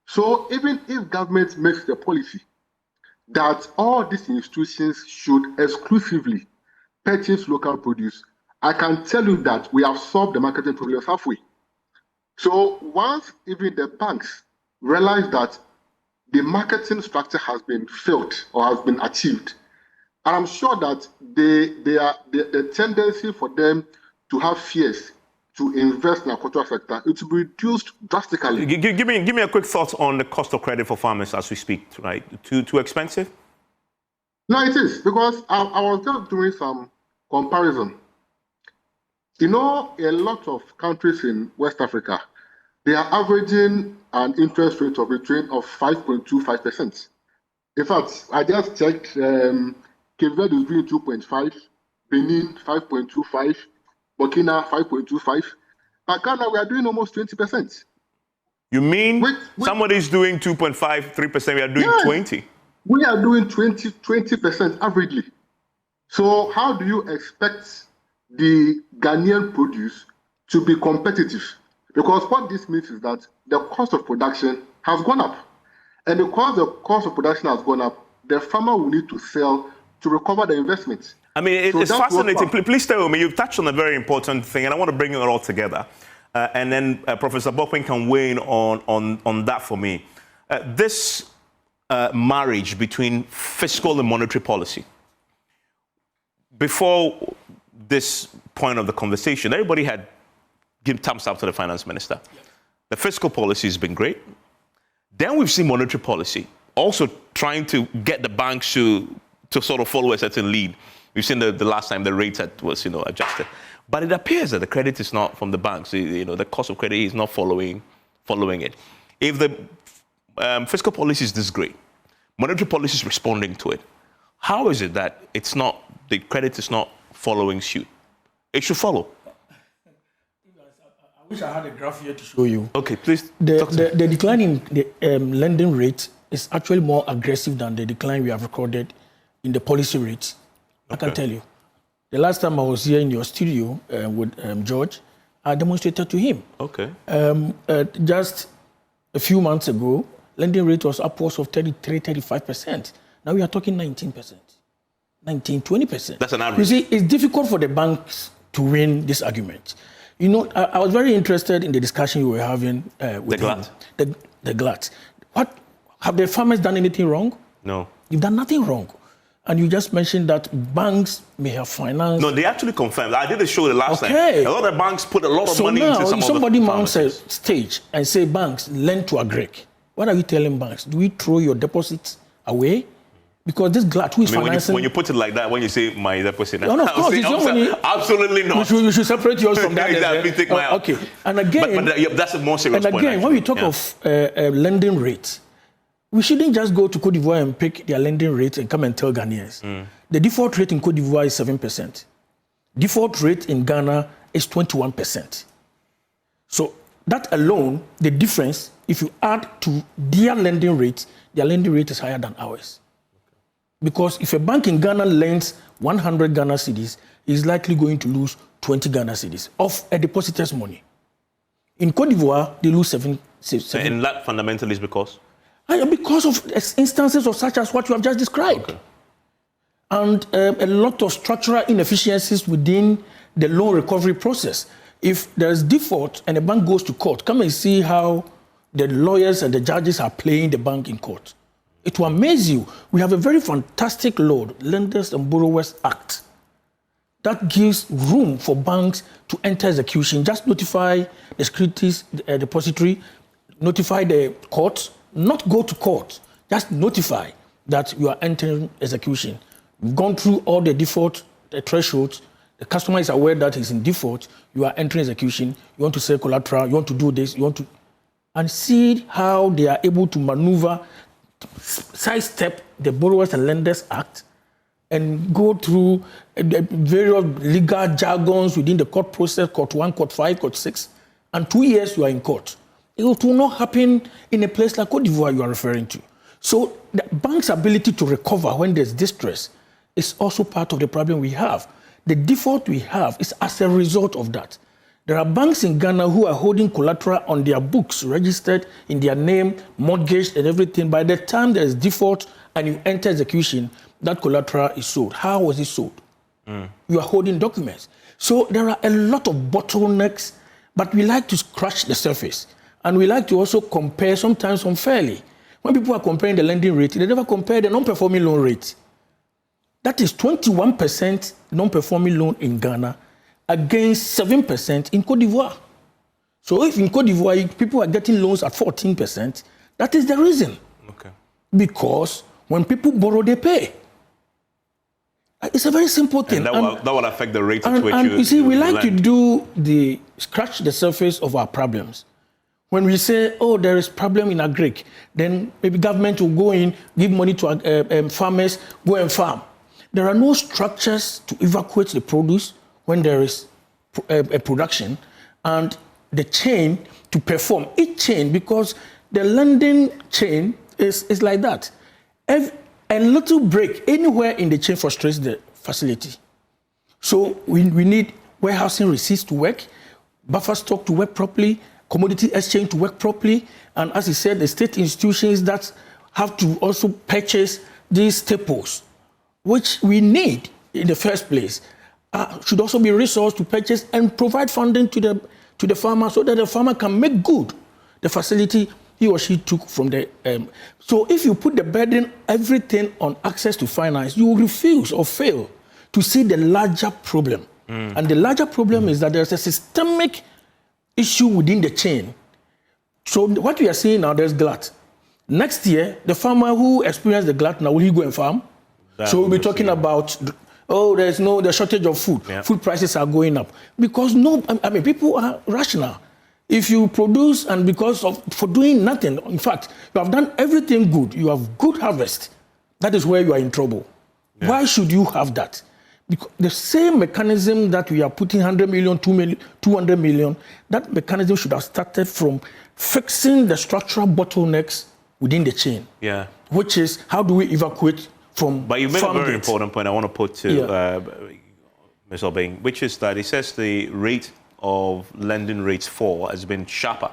So even if government makes the policy that all these institutions should exclusively purchase local produce, I can tell you that we have solved the marketing problems halfway. So once even the banks realize that the marketing structure has been filled or has been achieved. And I'm sure that the tendency for them to have fears to invest in the agricultural sector, it will be reduced drastically. Give me a quick thought on the cost of credit for farmers as we speak, right? Too expensive? No, it is, because I was just doing some comparison. You know, a lot of countries in West Africa, they are averaging an interest rate of 5.25%. In fact, I just checked, Cape Verde is doing 2.5, Benin 5.25, Burkina 5.25. But Ghana, we are doing almost 20%. You mean somebody's doing 2.5, 3%, we are doing 20? We are doing 20% averagely. So how do you expect the Ghanaian produce to be competitive? Because what this means is that the cost of production has gone up. And because the cost of production has gone up, the farmer will need to sell to recover the investment. I mean, it's fascinating. Please tell me, you've touched on a very important thing, and I want to bring it all together. And then Professor Bokpin can weigh in on that for me. This marriage between fiscal and monetary policy. Before this point of the conversation, everybody had given thumbs up to the finance minister. The fiscal policy has been great. Then we've seen monetary policy also trying to get the banks to sort of follow a certain lead. We've seen the last time the rate was adjusted. But it appears that the credit is not from the banks. The cost of credit is not following it. If the fiscal policy is this great, monetary policy is responding to it, how is it that the credit is not following suit? It should follow. I wish I had a graph here to show you. Okay, please. The decline in the lending rate is actually more aggressive than the decline we have recorded in the policy rates. I can tell you. The last time I was here in your studio with George, I demonstrated to him. Okay. Just a few months ago, lending rate was upwards of 33, 35%. Now we are talking 19%, 19, 20%. That's an average. You see, it's difficult for the banks to win this argument. You know, I was very interested in the discussion you were having with the GLAT. What, have the farmers done anything wrong? No. You've done nothing wrong. And you just mentioned that banks may have financed. No, they actually confirmed. I did the show the last time. A lot of banks put a lot of money into some of the farmers. So now, if somebody mounts a stage and say, banks, lend to Agric, what are you telling banks? Do we throw your deposits away? Because this GLAT, who is financing... When you put it like that, when you say my deposit... No, of course, it's only... Absolutely not. You should separate yours from that. Exactly, take my out. Okay, and again... But that's a more serious point. And again, when we talk of lending rates, we shouldn't just go to Cote d'Ivoire and pick their lending rate and come and tell Ghanaians. The default rate in Cote d'Ivoire is 7%. Default rate in Ghana is 21%. So that alone, the difference, if you add to their lending rate is higher than ours. Because if a bank in Ghana lends 100 Ghana cedis, is likely going to lose 20 Ghana cedis of a depositor's money. In Cote d'Ivoire, they lose 7. And that fundamentally is because? Because of instances of such as what you have just described. Okay. And a lot of structural inefficiencies within the loan recovery process. If there is default and the bank goes to court, come and see how the lawyers and the judges are playing the bank in court. It will amaze you. We have a very fantastic law, Lenders and Borrowers Act, that gives room for banks to enter execution. Just notify the securities depository, notify the court, not go to court, just notify that you are entering execution. You've gone through all the default thresholds. The customer is aware that he's in default. You are entering execution. You want to sell collateral. You want to do this. You want to... And see how they are able to maneuver, sidestep the Borrowers and Lenders Act and go through various legal jargons within the court process, court 1, court 5, court 6. And 2 years you are in court. It will not happen in a place like Cote d'Ivoire you are referring to. So the bank's ability to recover when there's distress is also part of the problem we have. The default we have is as a result of that. There are banks in Ghana who are holding collateral on their books, registered in their name, mortgaged and everything. By the time there is default and you enter execution, that collateral is sold. How was it sold? You are holding documents. So there are a lot of bottlenecks, but we like to scratch the surface. And we like to also compare sometimes unfairly. When people are comparing the lending rate, they never compare the non-performing loan rate. That is 21% non-performing loan in Ghana against 7% in Cote d'Ivoire. So if in Cote d'Ivoire people are getting loans at 14%, that is the reason. Okay. Because when people borrow, they pay. It's a very simple thing. And that will affect the rate at which you see, we like lend. to scratch the surface of our problems. When we say, oh, there is problem in agric, then maybe government will go in, give money to farmers, go and farm. There are no structures to evacuate the produce when there is a production and the chain to perform. Each chain, because the lending chain is like that. A little break anywhere in the chain frustrates the facility. So we need warehousing receipts to work, buffer stock to work properly, commodity exchange to work properly, and as he said, the state institutions that have to also purchase these staples, which we need in the first place, should also be resourced to purchase and provide funding to the farmer so that the farmer can make good the facility he or she took from the... So if you put the burden, everything on access to finance, you will refuse or fail to see the larger problem. And the larger problem is that there's a systemic issue within the chain. So what we are seeing now, there's glut. Next year, the farmer who experienced the glut, now will he go and farm? So we'll be talking about, oh, there's shortage of food. Yeah. Food prices are going up. Because people are rational. If you produce and for doing nothing, in fact, you have done everything good, you have good harvest, that is where you are in trouble. Yeah. Why should you have that? Because the same mechanism that we are putting 100 million, 200 million, that mechanism should have started from fixing the structural bottlenecks within the chain. Yeah. Which is, how do we evacuate from But you made a very important point I want to put to Ms. Obeng, which is that it says the rate of lending rates fall has been sharper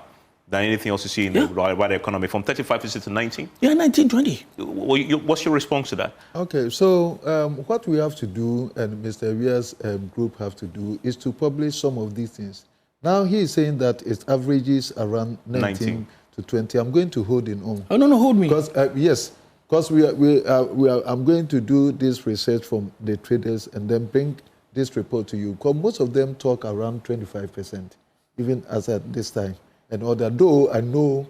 than anything else you see in the wider economy, from 35% to 19? Yeah, 19, 20. What's your response to that? Okay, so what we have to do, and Mr. Awia's group have to do, is to publish some of these things. Now he is saying that it averages around 19 to 20. I'm going to hold in on. Oh, no, hold me. Because, yes, because I'm going to do this research from the traders and then bring this report to you, because most of them talk around 25%, even as at this time. And although I know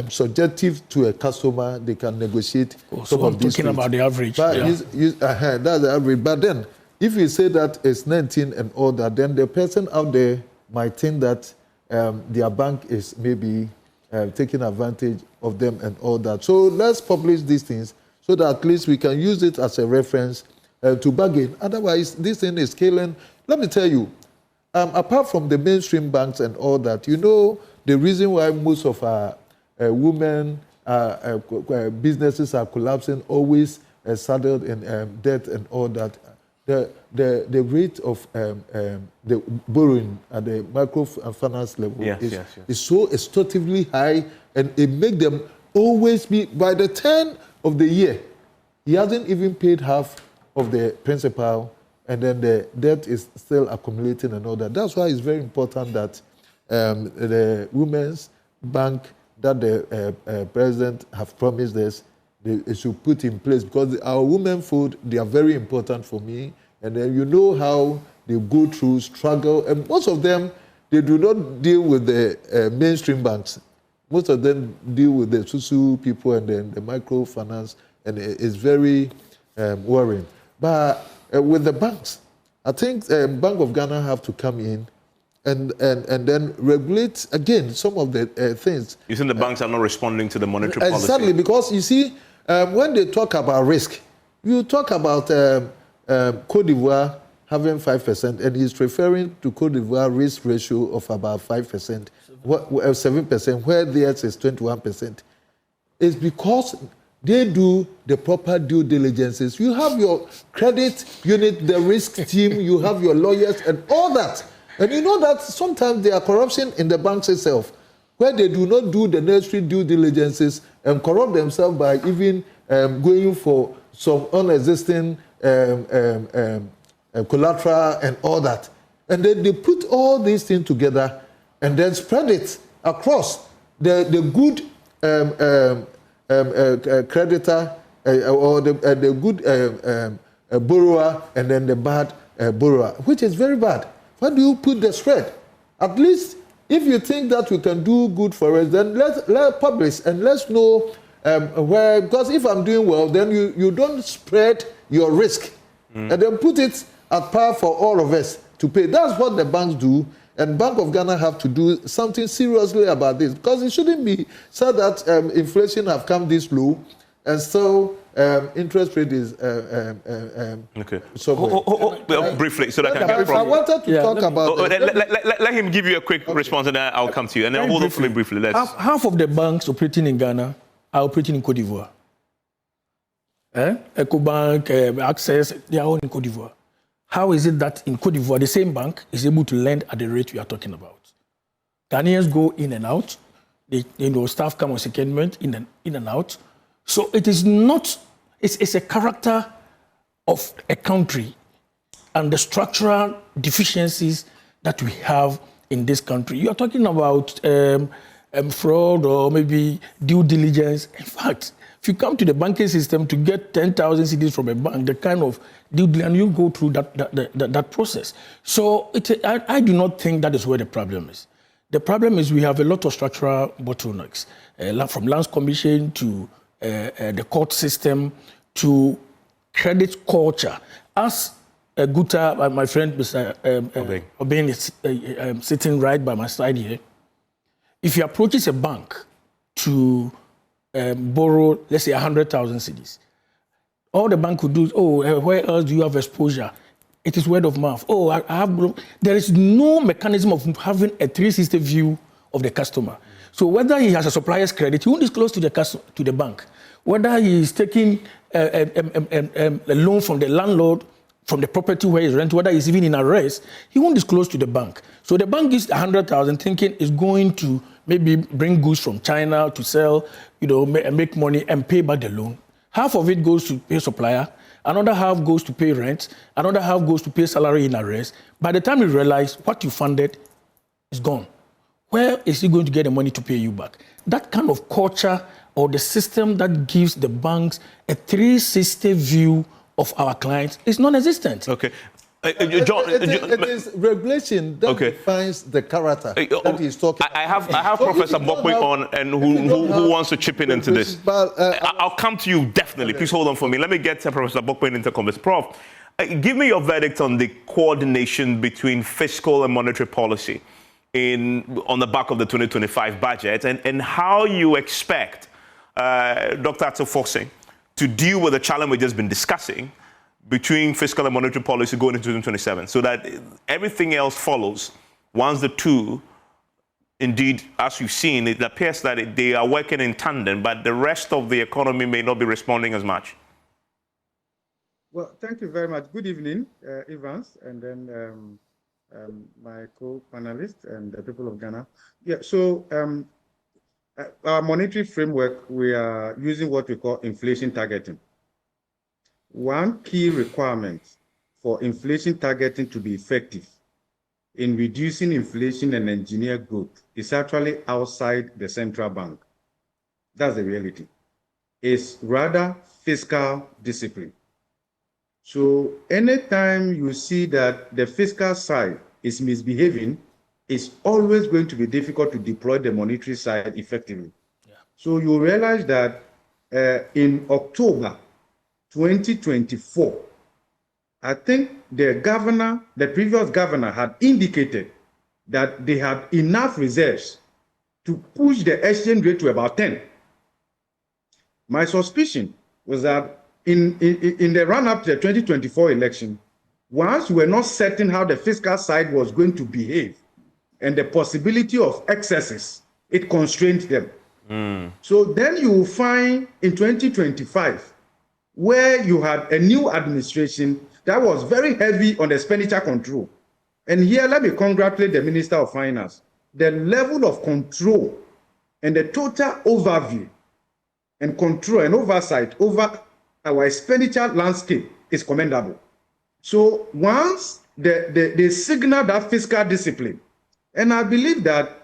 subjective to a customer, they can negotiate some of these talking about the average. But that's the average. But then, if you say that it's 19 and all that, then the person out there might think that their bank is maybe taking advantage of them and all that. So let's publish these things so that at least we can use it as a reference to bargain. Otherwise, this thing is killing. Let me tell you, apart from the mainstream banks and all that, the reason why most of our women businesses are collapsing, always saddled in debt and all that, the rate of the borrowing at the microfinance level is so extorsively high, and it makes them always be, by the turn of the year, he hasn't even paid half of the principal, and then the debt is still accumulating and all that. That's why it's very important that the Women's Bank that the president have promised us, they should put in place, because our women food, they are very important for me, and then how they go through struggle, and most of them, they do not deal with the mainstream banks. Most of them deal with the Susu people and then the microfinance, and it's very worrying. But with the banks, I think Bank of Ghana have to come in and then regulate again some of the things. You think the banks are not responding to the monetary policy? Exactly, because you see, when they talk about risk, you talk about Cote d'Ivoire having 5%, and he's referring to Cote d'Ivoire risk ratio of about 5%, 7%, where theirs is 21%. It's because they do the proper due diligences. You have your credit unit, the risk team, you have your lawyers and all that. And you know that sometimes there are corruption in the banks itself, where they do not do the necessary due diligences and corrupt themselves by even going for some unexisting collateral and all that. And then they put all these things together and then spread it across the good creditor or the good borrower and then the bad borrower, which is very bad. Why do you put the spread? At least if you think that we can do good for us, then let's publish and let's know where, because if I'm doing well, then you don't spread your risk and then put it at par for all of us to pay. That's what the banks do, and Bank of Ghana have to do something seriously about this, because it shouldn't be said that inflation have come this low and so interest rate is okay. So briefly, so that I can get I wanted to talk about let him give you a quick response, and then I'll come to you. And then hold on for me briefly. Half of the banks operating in Ghana are operating in Cote d'Ivoire. EcoBank, Access, they are all in Cote d'Ivoire. How is it that in Cote d'Ivoire, the same bank is able to lend at the rate we are talking about? Ghanaians go in and out. Staff come on secondment in and out. So it is not, it's a character of a country and the structural deficiencies that we have in this country. You are talking about fraud or maybe due diligence. In fact, if you come to the banking system to get 10,000 cedis from a bank, the kind of due diligence, you go through that process. So I do not think that is where the problem is. The problem is we have a lot of structural bottlenecks, from Lands Commission to the court system to credit culture. As Guta, my friend Mr. Obeng is sitting right by my side here, if you approaches a bank to borrow, let's say 100,000 cedis, all the bank could do is, where else do you have exposure? It is word of mouth. I have. There is no mechanism of having a 360 view of the customer. So whether he has a supplier's credit, he won't disclose to the bank. Whether he is taking a loan from the landlord, from the property where he's renting, whether he's even in arrest, he won't disclose to the bank. So the bank gives 100,000 thinking it's going to maybe bring goods from China to sell, make money and pay back the loan. Half of it goes to pay supplier, another half goes to pay rent, another half goes to pay salary in arrest. By the time you realize what you funded is gone, where is he going to get the money to pay you back? That kind of culture or the system that gives the banks a 360 view of our clients is non-existent. Okay. John, it is regulation that defines the character that he's talking about. I have Professor Bokwe on, and who wants to chip in into this. I'll come to you definitely. Please hold on for me. Let me get Professor Bokwe into conversation. Prof, give me your verdict on the coordination between fiscal and monetary policy on the back of the 2025 budget, and how you expect Dr. Ato-Forsyth to deal with the challenge we've just been discussing between fiscal and monetary policy going into 2027, so that everything else follows once the two, indeed, as you've seen, it appears that they are working in tandem, but the rest of the economy may not be responding as much. Well, thank you very much. Good evening, Evans, and then my co-panelists and the people of Ghana. Yeah, so our monetary framework, we are using what we call inflation targeting. One key requirement for inflation targeting to be effective in reducing inflation and engineer growth is actually outside the central bank. That's the reality. It's rather fiscal discipline. So anytime you see that the fiscal side is misbehaving, it's always going to be difficult to deploy the monetary side effectively. Yeah. So you realize that in October 2024, I think the previous governor had indicated that they had enough reserves to push the exchange rate to about 10. My suspicion was that in the run-up to the 2024 election, once we were not certain how the fiscal side was going to behave and the possibility of excesses, it constrained them. So then you will find in 2025, where you had a new administration that was very heavy on expenditure control. And here, let me congratulate the Minister of Finance. The level of control and the total overview and control and oversight over our expenditure landscape is commendable. So once they signal that fiscal discipline, and I believe that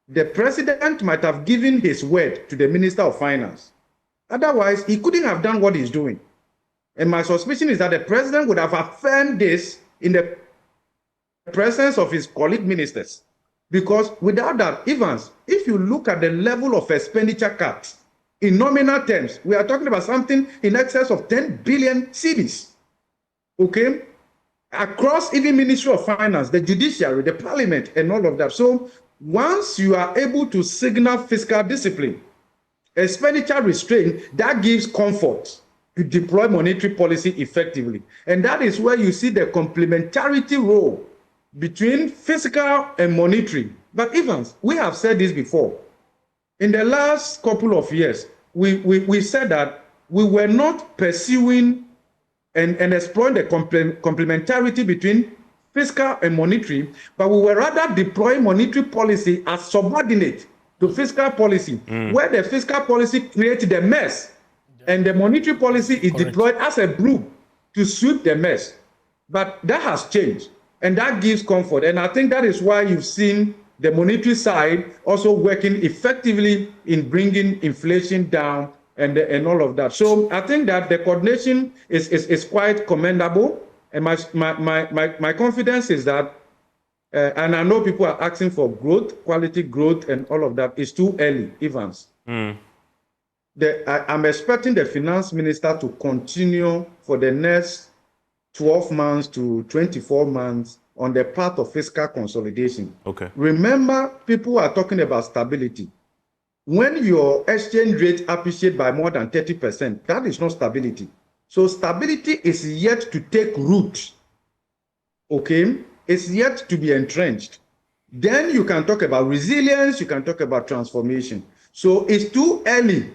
the president might have given his word to the Minister of Finance Otherwise, he couldn't have done what he's doing. And my suspicion is that the president would have affirmed this in the presence of his colleague ministers. Because without that, Evans, if you look at the level of expenditure cuts, in nominal terms, we are talking about something in excess of 10 billion cedis. Okay? Across even Ministry of Finance, the judiciary, the parliament, and all of that. So once you are able to signal fiscal discipline, expenditure restraint, that gives comfort to deploy monetary policy effectively. And that is where you see the complementarity role between fiscal and monetary. But Evans, we have said this before. In the last couple of years, we said that we were not pursuing and exploring the complementarity between fiscal and monetary, but we were rather deploying monetary policy as subordinate to fiscal policy, where the fiscal policy creates the mess, and the monetary policy is deployed as a broom to sweep the mess. But that has changed, and that gives comfort. And I think that is why you've seen the monetary side also working effectively in bringing inflation down and all of that. So I think that the coordination is quite commendable. And my confidence is that, and I know people are asking for growth, quality growth, and all of that. It's too early, Evans. I'm expecting the finance minister to continue for the next 12 months to 24 months on the path of fiscal consolidation. Okay. Remember, people are talking about stability. When your exchange rate appreciates by more than 30%, that is not stability. So stability is yet to take root. Okay? It's yet to be entrenched. Then you can talk about resilience, you can talk about transformation. So it's too early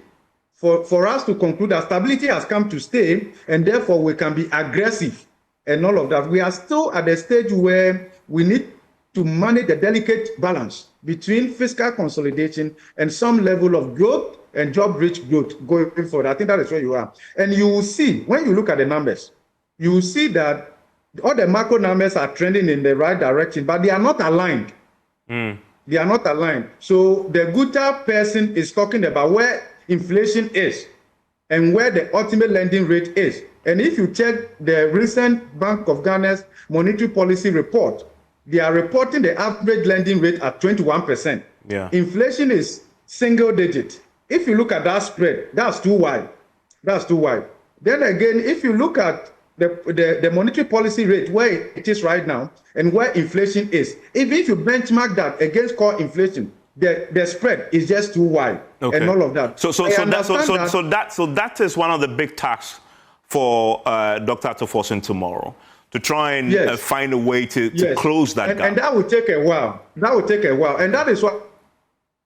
for us to conclude that stability has come to stay, and therefore we can be aggressive and all of that. We are still at the stage where we need to manage the delicate balance between fiscal consolidation and some level of growth and job-rich growth going forward. I think that is where you are. And you will see, when you look at the numbers, you will see that all the macro numbers are trending in the right direction, but they are not aligned. They are not aligned. So the Gutta person is talking about where inflation is and where the ultimate lending rate is. And if you check the recent Bank of Ghana's monetary policy report, they are reporting the average lending rate at 21%. Yeah. Inflation is single digit. If you look at that spread, that's too wide. That's too wide. Then again, if you look at the monetary policy rate, where it is right now, and where inflation is, even if you benchmark that against core inflation, the spread is just too wide, and all of that. So that is one of the big tasks for Dr. Ato-Forson tomorrow, to try and find a way to close that gap. And that will take a while. That will take a while. And that is why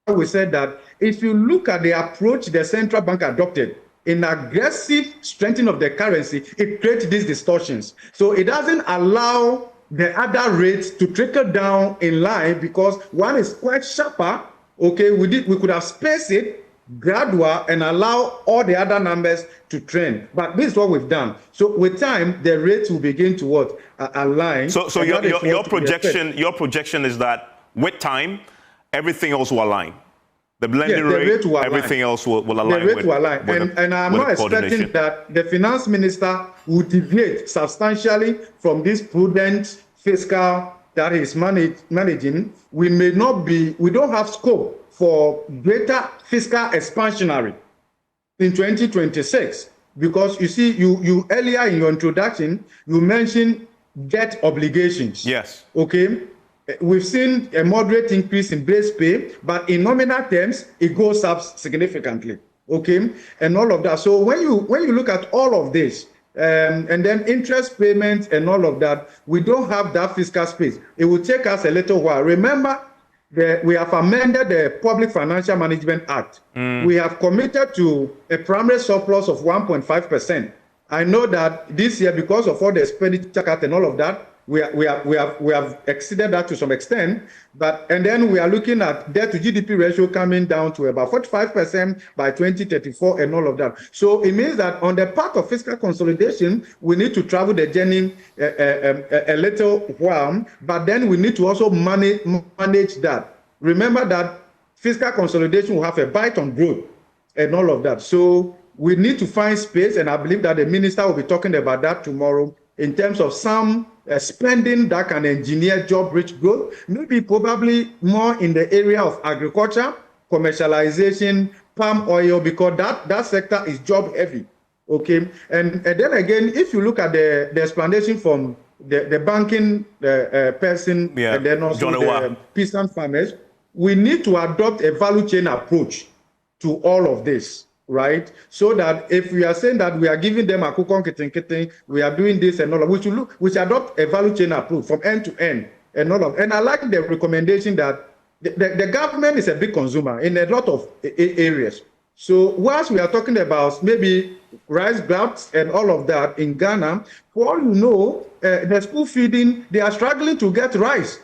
we said that if you look at the approach the central bank adopted in aggressive strengthening of the currency, it creates these distortions. So it doesn't allow the other rates to trickle down in line, because one is quite sharper. Okay, we could have spaced it gradual and allow all the other numbers to trend. But this is what we've done. So with time, the rates will begin to align. So your projection is that with time, everything else will align. The blending rate, everything else will align. The rate will align. And I'm not expecting that the finance minister will deviate substantially from this prudent fiscal that he's managing. We don't have scope for greater fiscal expansionary in 2026, because you see, you earlier in your introduction, you mentioned debt obligations. Yes. Okay. We've seen a moderate increase in base pay, but in nominal terms, it goes up significantly. Okay, and all of that. So when you look at all of this, and then interest payments and all of that, we don't have that fiscal space. It will take us a little while. Remember, we have amended the Public Financial Management Act. We have committed to a primary surplus of 1.5%. I know that this year, because of all the expenditure cut and all of that, we have exceeded that to some extent, and then we are looking at debt to GDP ratio coming down to about 45% by 2034 and all of that. So it means that on the part of fiscal consolidation, we need to travel the journey a little while, but then we need to also manage that. Remember that fiscal consolidation will have a bite on growth and all of that. So we need to find space, and I believe that the minister will be talking about that tomorrow, in terms of some spending that can engineer job-rich growth, maybe probably more in the area of agriculture, commercialization, palm oil, because that sector is job-heavy. Okay, and then again, if you look at the explanation from the banking person, and then also the peasant farmers, we need to adopt a value chain approach to all of this, right? So that if we are saying that we are giving them a coupon, we are doing this and all of, we should adopt a value chain approach from end to end and all of. And I like the recommendation that the government is a big consumer in a lot of areas. So whilst we are talking about maybe rice droughts and all of that in Ghana, for all you know, the school feeding, they are struggling to get rice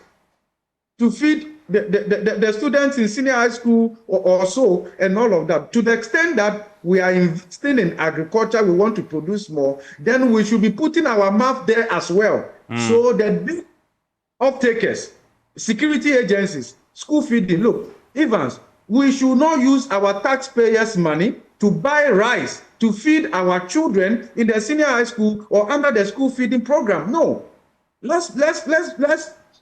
to feed the students in senior high school or so, and all of that. To the extent that we are investing in agriculture, we want to produce more, then we should be putting our mouth there as well. So the big off-takers, security agencies, school feeding, look, Evans, we should not use our taxpayers' money to buy rice to feed our children in the senior high school or under the school feeding program. No, let's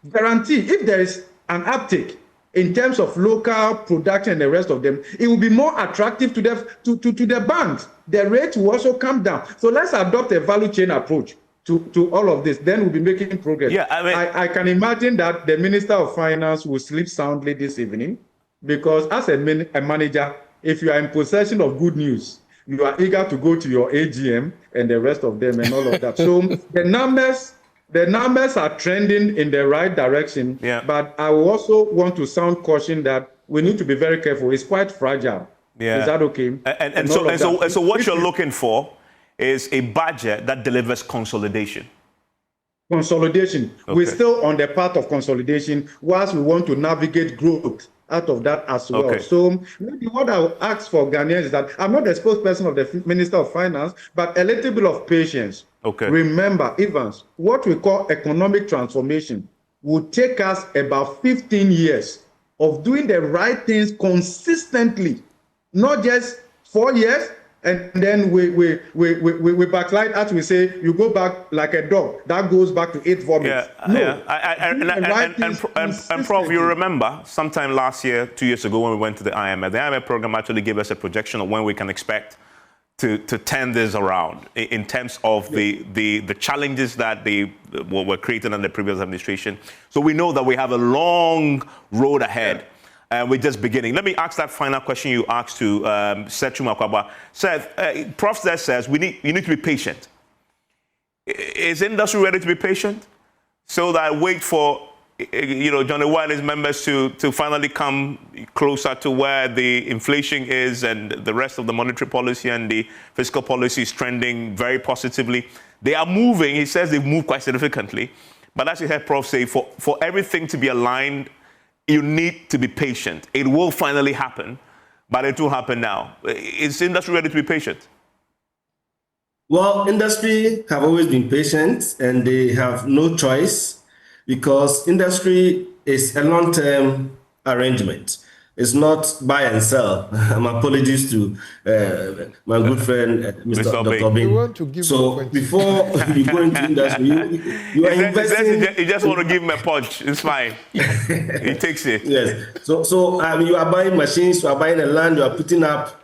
guarantee if there is an uptake in terms of local production and the rest of them, it will be more attractive to the banks. The rate will also come down. So let's adopt a value chain approach to all of this. Then we'll be making progress. Yeah, I can imagine that the Minister of Finance will sleep soundly this evening, because as a manager, if you are in possession of good news, you are eager to go to your AGM and the rest of them and all of that. So the numbers are trending in the right direction, but I also want to sound caution that we need to be very careful. It's quite fragile. Is that okay? So what you're looking for is a budget that delivers consolidation. Consolidation. Okay. We're still on the path of consolidation, whilst we want to navigate growth out of that as well. Okay. So maybe what I would ask for Ghanaians is that I'm not the spokesperson of the Minister of Finance, but a little bit of patience. Okay. Remember, Evans, what we call economic transformation will take us about 15 years of doing the right things consistently, not just 4 years, and then we backlight, as we say, you go back like a dog that goes back to 8 vomits. And Prof, you remember sometime last year, 2 years ago, when we went to the IMF program actually gave us a projection of when we can expect to turn this around in terms of the challenges that were created under the previous administration. So we know that we have a long road ahead. We're just beginning. Let me ask that final question you asked to Seth Chumakwaba. Seth, Prof says you need to be patient. Is industry ready to be patient? So that wait for Johnny Waah and his members to finally come closer to where the inflation is and the rest of the monetary policy and the fiscal policy is trending very positively. They are moving. He says they've moved quite significantly. But as you heard Prof say, for everything to be aligned, you need to be patient. It will finally happen, but it will happen now. Is industry ready to be patient? Well, industry have always been patient, and they have no choice, because industry is a long-term arrangement. It's not buy and sell. My apologies to my good friend, Mr. Dr. Obeng. So before you go into industry, you are investing. You just want to give him a punch. It's fine. He takes it. Yes. So you are buying machines, you are buying a land, you are putting up,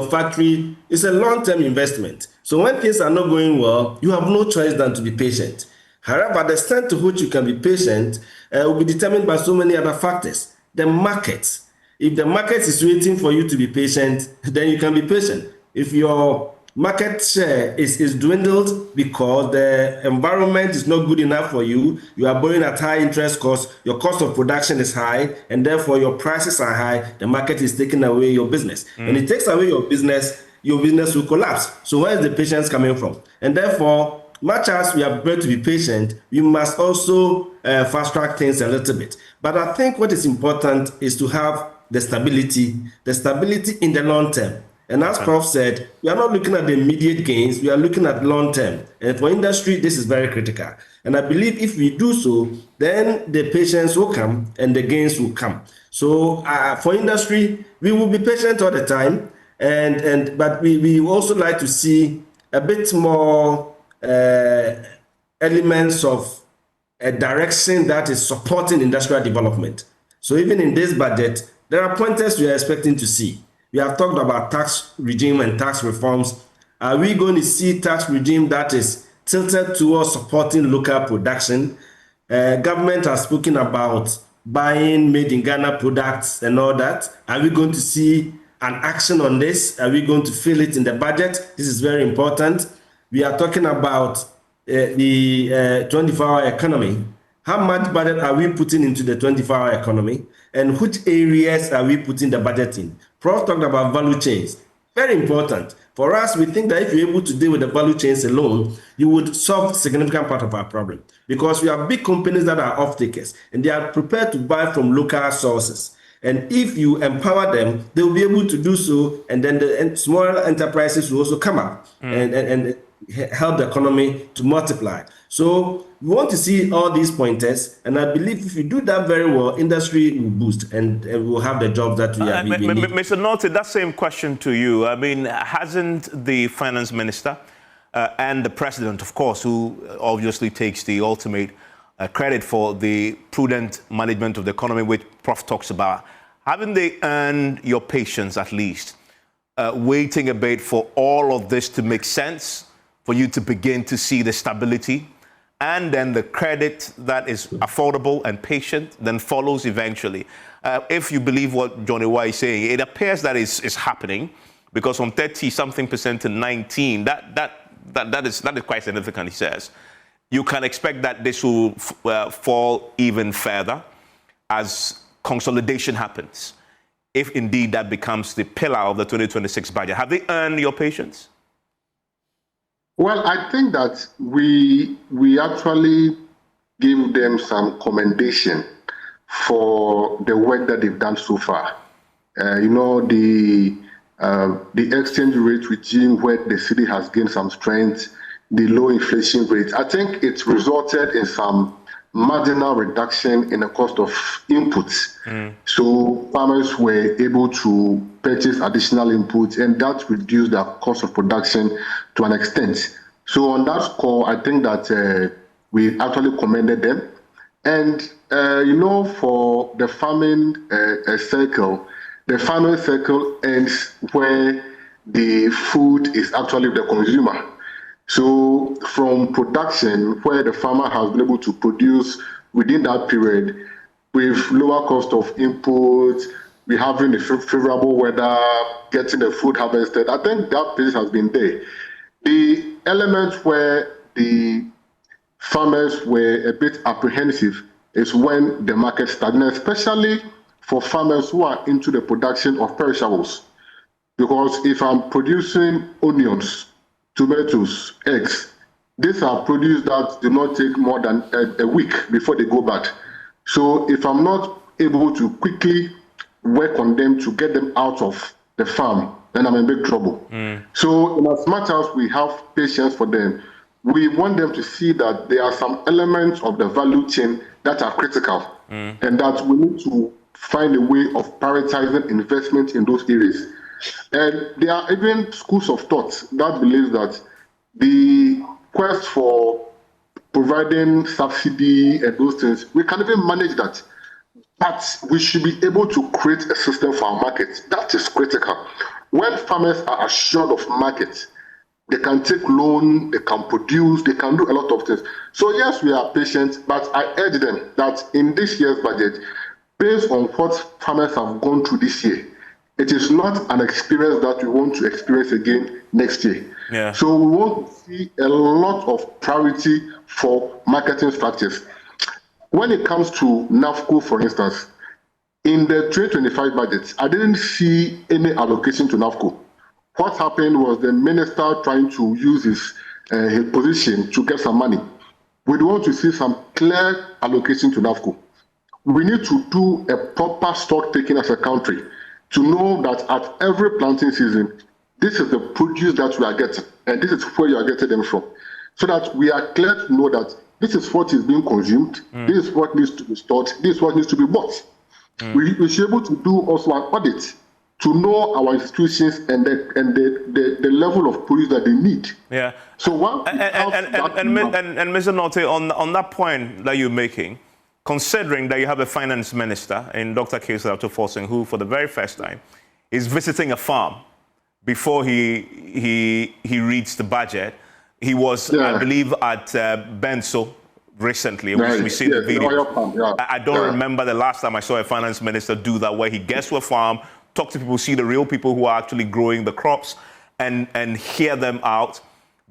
factory. It's a long-term investment. So when things are not going well, you have no choice than to be patient. However, the extent to which you can be patient will be determined by so many other factors. The market. If the market is waiting for you to be patient, then you can be patient. If your market share is dwindled because the environment is not good enough for you, you are borrowing at high interest costs, your cost of production is high, and therefore your prices are high, the market is taking away your business. When it takes away your business will collapse. So where is the patience coming from? And therefore, much as we are prepared to be patient, we must also fast track things a little bit. But I think what is important is to have the stability in the long term. And as Prof said, we are not looking at the immediate gains, we are looking at long term. And for industry, this is very critical. And I believe if we do so, then the patience will come and the gains will come. So for industry, we will be patient all the time. But we also like to see a bit more elements of a direction that is supporting industrial development. So even in this budget, there are pointers we are expecting to see. We have talked about tax regime and tax reforms. Are we going to see tax regime that is tilted towards supporting local production? Government has spoken about buying made in Ghana products and all that. Are we going to see an action on this? Are we going to feel it in the budget? This is very important. We are talking about the 24-hour economy. How much budget are we putting into the 24-hour economy? And which areas are we putting the budget in? Prof talked about value chains. Very important. For us, we think that if you're able to deal with the value chains alone, you would solve a significant part of our problem. Because we have big companies that are off-takers, and they are prepared to buy from local sources. And if you empower them, they'll be able to do so, and then the smaller enterprises will also come up and help the economy to multiply. So we want to see all these pointers, and I believe if you do that very well, industry will boost, and we'll have the jobs that we are needing. Mr. Norton, that same question to you. I mean, hasn't the finance minister and the president, of course, who obviously takes the ultimate credit for the prudent management of the economy, which Prof talks about, haven't they earned your patience at least, waiting a bit for all of this to make sense, for you to begin to see the stability, and then the credit that is affordable and patient then follows eventually? If you believe what Johnny White is saying, it appears that is happening, because from 30-something% to 19%, that is quite significant, he says. You can expect that this will fall even further as consolidation happens, if indeed that becomes the pillar of the 2026 budget. Have they earned your patience? Well, I think that we actually give them some commendation for the work that they've done so far. The exchange rate regime, where the city has gained some strength, the low inflation rate, I think it's resulted in some marginal reduction in the cost of inputs. So farmers were able to purchase additional inputs, and that reduced the cost of production to an extent. So on that score, I think that we actually commended them. And, for the farming circle, the farming circle ends where the food is actually the consumer. So from production, where the farmer has been able to produce within that period with lower cost of inputs, we having the favorable weather, getting the food harvested, I think that piece has been there. The element where the farmers were a bit apprehensive is when the market stagnated, especially for farmers who are into the production of perishables. Because if I'm producing onions, tomatoes, eggs, these are produce that do not take more than a week before they go bad. So if I'm not able to quickly work on them to get them out of the farm, then I'm in big trouble. So in as much as we have patience for them, we want them to see that there are some elements of the value chain that are critical, and that we need to find a way of prioritizing investment in those areas. And there are even schools of thought that believe that the quest for providing subsidy and those things, we can even manage that. But we should be able to create a system for our market. That is critical. When farmers are assured of market, they can take loan, they can produce, they can do a lot of things. So yes, we are patient, but I urge them that in this year's budget, based on what farmers have gone through this year, it is not an experience that we want to experience again next year. Yeah. So we want to see a lot of priority for marketing structures. When it comes to NAFCO, for instance, in the 2025 budget, I didn't see any allocation to NAFCO. What happened was the minister trying to use his position to get some money. We want to see some clear allocation to NAFCO. We need to do a proper stock taking as a country to know that at every planting season, this is the produce that we are getting, and this is where you are getting them from. So that we are clear to know that this is what is being consumed, this is what needs to be stored, this is what needs to be bought. We should be able to do also an audit to know our institutions and the level of police that they need. Yeah. So one and Mr. Nortey, on that point that you're making, considering that you have a finance minister in Dr. Kayode Eto-Forson, who for the very first time is visiting a farm before he reads the budget. He was, I believe, at Benso recently. We see the video. I don't remember the last time I saw a finance minister do that, where he gets to a farm, talk to people, see the real people who are actually growing the crops, and hear them out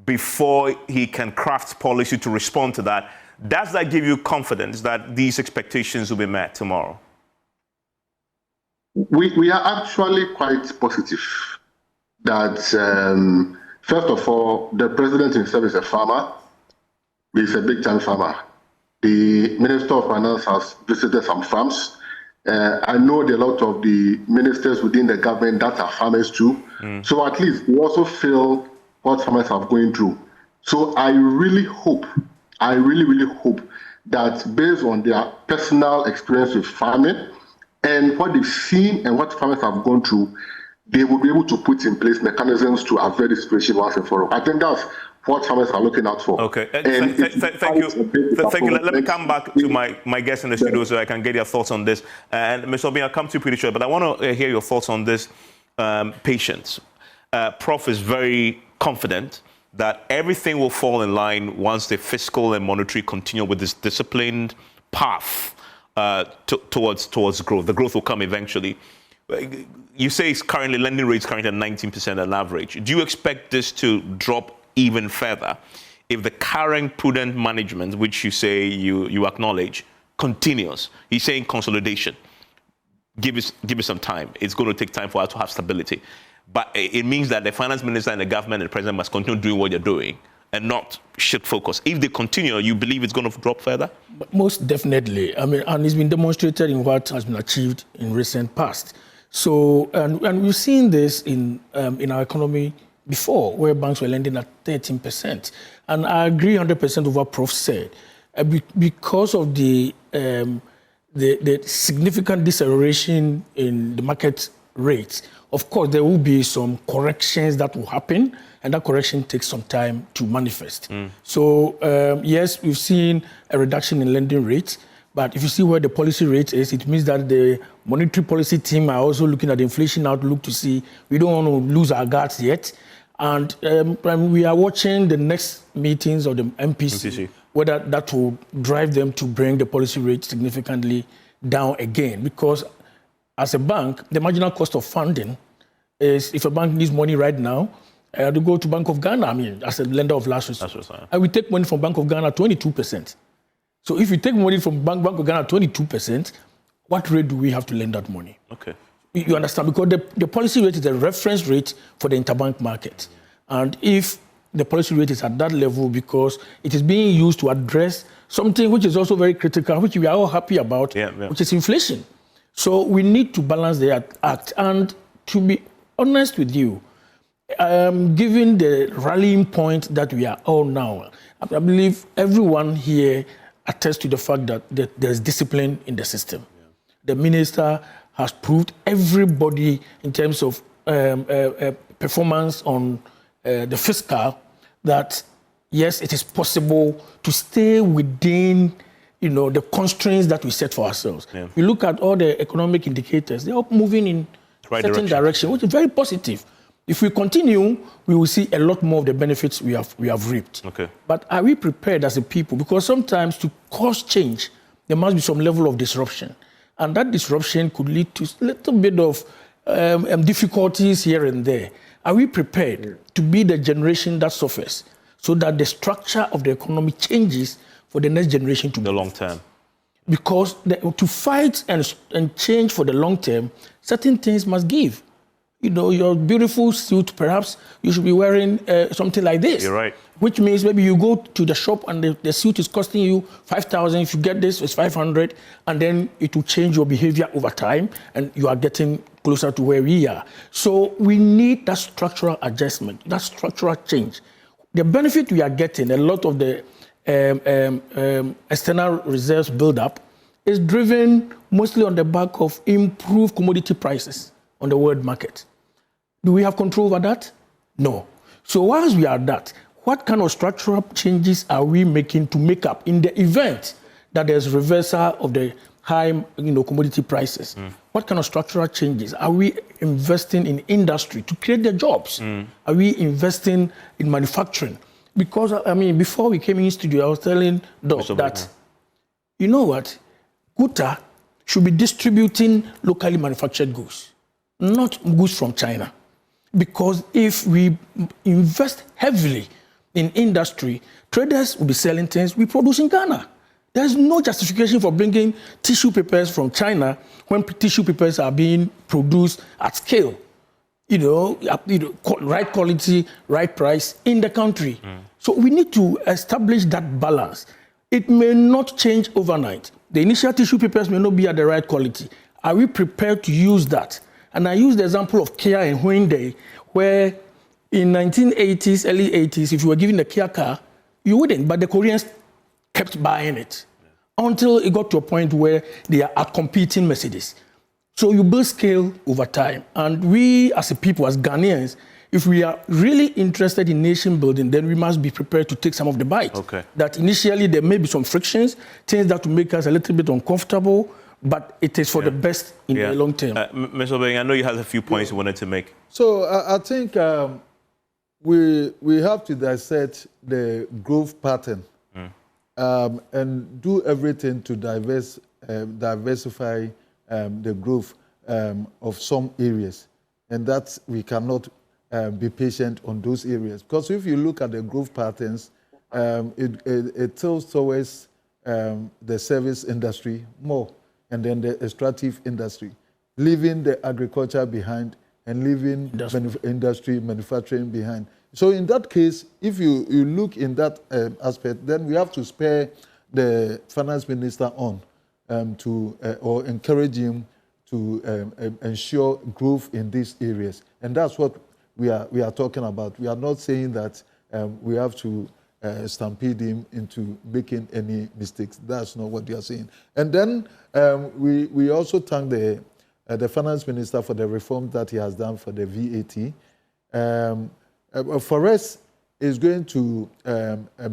before he can craft policy to respond to that. Does that give you confidence that these expectations will be met tomorrow? We are actually quite positive that, first of all, the president himself is a farmer. He's a big-time farmer. The Minister of Finance has visited some farms. I know there are a lot of the ministers within the government that are farmers too. So at least we also feel what farmers are going through. So I really hope, really hope that based on their personal experience with farming and what they've seen and what farmers have gone through, they will be able to put in place mechanisms to avert the situation once and for all. I think that's what farmers are looking out for. Okay, thank you. Thank you. Let me come back to my guests in the studio so I can get your thoughts on this. And Mr. Obi, I'll come to you pretty short, but I want to hear your thoughts on this. Patience. Prof is very confident that everything will fall in line once the fiscal and monetary continue with this disciplined path towards growth. The growth will come eventually. You say it's currently, lending rates currently at 19% on average. Do you expect this to drop even further if the current prudent management, which you say you acknowledge, continues? He's saying consolidation. Give us some time. It's going to take time for us to have stability. But it means that the finance minister and the government and the president must continue doing what they're doing and not shift focus. If they continue, you believe it's going to drop further? Most definitely. I mean, and it's been demonstrated in what has been achieved in recent past. So, and we've seen this in our economy before, where banks were lending at 13%. And I agree 100% with what Prof said. Because of the significant deceleration in the market rates, of course, there will be some corrections that will happen, and that correction takes some time to manifest. So, yes, we've seen a reduction in lending rates, but if you see where the policy rate is, it means that the monetary policy team are also looking at the inflation outlook to see we don't want to lose our guards yet. And we are watching the next meetings of the MPC, whether that will drive them to bring the policy rate significantly down again. Because as a bank, the marginal cost of funding is, if a bank needs money right now, to go to Bank of Ghana, I mean, as a lender of last resort. And we take money from Bank of Ghana 22%. So if you take money from Bank of Ghana 22%, what rate do we have to lend that money? Okay. You understand? Because the policy rate is a reference rate for the interbank market. And if the policy rate is at that level because it is being used to address something which is also very critical, which we are all happy about, which is inflation. So we need to balance the act. And to be honest with you, given the rallying point that we are all now, I believe everyone here attests to the fact that there's discipline in the system. The minister has proved everybody in terms of performance on the fiscal that, yes, it is possible to stay within the constraints that we set for ourselves. If you look at all the economic indicators, they're all moving in certain direction, which is very positive. If we continue, we will see a lot more of the benefits we have reaped. Okay. But are we prepared as a people? Because sometimes to cause change, there must be some level of disruption. And that disruption could lead to a little bit of difficulties here and there. Are we prepared to be the generation that suffers so that the structure of the economy changes for the next generation to the long term? Because to fight and change for the long term, certain things must give. Your beautiful suit, perhaps you should be wearing something like this. You're right. Which means maybe you go to the shop and the suit is costing you 5,000. If you get this, it's 500. And then it will change your behavior over time. And you are getting closer to where we are. So we need that structural adjustment, that structural change. The benefit we are getting, a lot of the external reserves build-up, is driven mostly on the back of improved commodity prices. on the world market. Do we have control over that? No. So whilst we are that, what kind of structural changes are we making to make up in the event that there's reversal of the high commodity prices? What kind of structural changes? Are we investing in industry to create the jobs? Are we investing in manufacturing? Because, before we came in studio, I was telling Doc that, you know what, Guta should be distributing locally manufactured goods, not goods from China. Because if we invest heavily in industry, traders will be selling things we produce in Ghana. There's no justification for bringing tissue papers from China when tissue papers are being produced at scale. Right quality, right price in the country. So we need to establish that balance. It may not change overnight. The initial tissue papers may not be at the right quality. Are we prepared to use that? And I use the example of Kia and Hyundai, where in 1980s, early 80s, if you were given a Kia car, you wouldn't, but the Koreans kept buying it until it got to a point where they are outcompeting Mercedes. So you build scale over time. And we as a people, as Ghanaians, if we are really interested in nation building, then we must be prepared to take some of the bite. Okay. That initially there may be some frictions, things that will make us a little bit uncomfortable, but it is for the best in the long term. Mr. Obeng, I know you have a few points you wanted to make. So I think we have to dissect the growth pattern and do everything to diversify the growth of some areas. And that we cannot be patient on those areas. Because if you look at the growth patterns, it tilts towards the service industry more, and then the extractive industry, leaving the agriculture behind and leaving industry manufacturing behind. So in that case, if you look in that aspect, then we have to spare the finance minister on or encourage him to ensure growth in these areas. And that's what we are talking about. We are not saying that we have to stampede him into making any mistakes. That's not what we are saying. And then we also thank the finance minister for the reform that he has done for the VAT. For us, is going to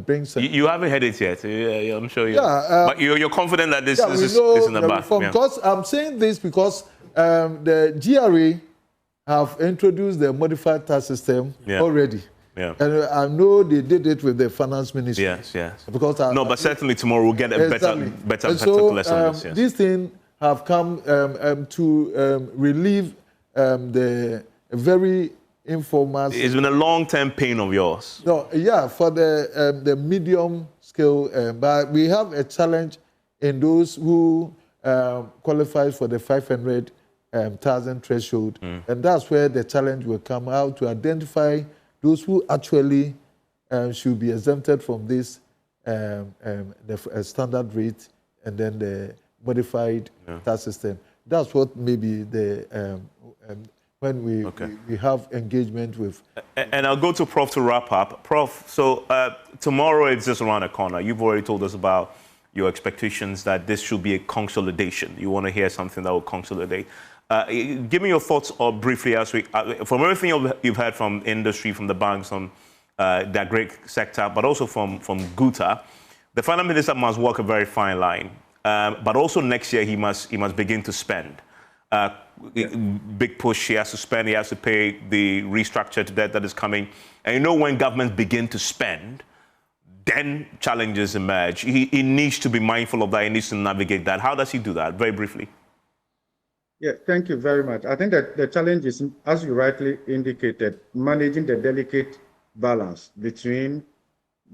bring some... You haven't heard it yet, I'm sure you... but you're confident that this is in the back? Because I'm saying this because the GRA have introduced the modified tax system already. Yeah. And I know they did it with the finance ministry. Yes. Because but certainly tomorrow we'll get a better particulars on this. Yes. These things have come to relieve the very informal... It's been a long-term pain of yours. No, for the medium scale, but we have a challenge in those who qualify for the 500,000 threshold, and that's where the challenge will come out to identify those who actually should be exempted from this the standard rate and then the modified tax system. That's what maybe the when we have engagement with. And I'll go to Prof to wrap up. Prof, so tomorrow it's just around the corner. You've already told us about your expectations that this should be a consolidation. You want to hear something that will consolidate. Give me your thoughts briefly as from everything you've heard from industry, from the banks, from the agri sector, but also from Guta. The finance minister must walk a very fine line, but also next year he must begin to spend. Big push, he has to spend, he has to pay the restructured debt that is coming. And when governments begin to spend, then challenges emerge. He needs to be mindful of that, he needs to navigate that. How does he do that? Very briefly. Yeah, thank you very much. I think that the challenge is, as you rightly indicated, managing the delicate balance between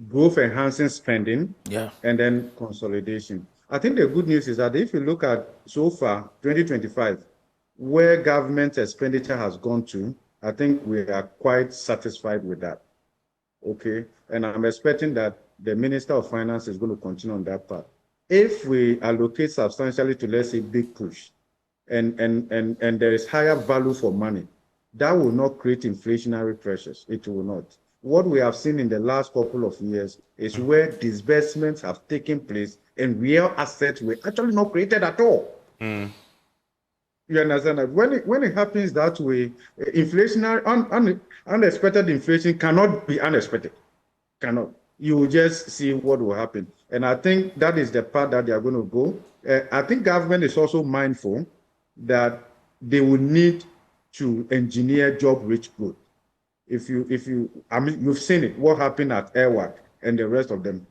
growth enhancing spending and then consolidation. I think the good news is that if you look at so far 2025, where government expenditure has gone to, I think we are quite satisfied with that. Okay, and I'm expecting that the Minister of Finance is going to continue on that path. If we allocate substantially to, let's say, big push, and there is higher value for money, that will not create inflationary pressures. It will not. What we have seen in the last couple of years is where disbursements have taken place and real assets were actually not created at all. You understand that when it happens that way, inflationary unexpected inflation cannot be unexpected. Cannot. You will just see what will happen. And I think that is the part that they are going to go. I think government is also mindful that they will need to engineer job-rich growth. I mean, you've seen it. What happened at Airwork and the rest of them.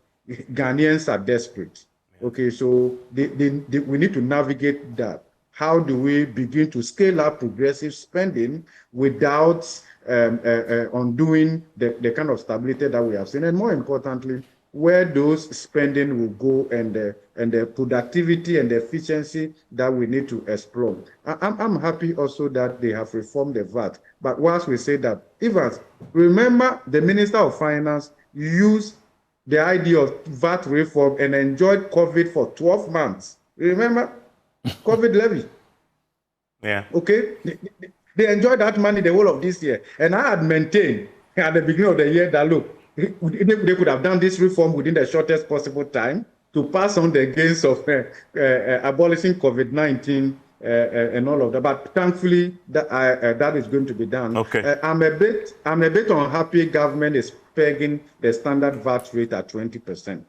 Ghanaians are desperate. Okay, so we need to navigate that. How do we begin to scale up progressive spending without undoing the kind of stability that we have seen? And more importantly, where those spending will go and the productivity and the efficiency that we need to explore. I'm happy also that they have reformed the VAT. But whilst we say that, Evans, remember the Minister of Finance used the idea of VAT reform and enjoyed COVID for 12 months. Remember? COVID levy. Yeah. Okay? They enjoyed that money the whole of this year. And I had maintained at the beginning of the year that, look, they could have done this reform within the shortest possible time to pass on the gains of abolishing COVID-19 and all of that. But thankfully, that is going to be done. Okay. I'm a bit unhappy government is pegging the standard VAT rate at 20%.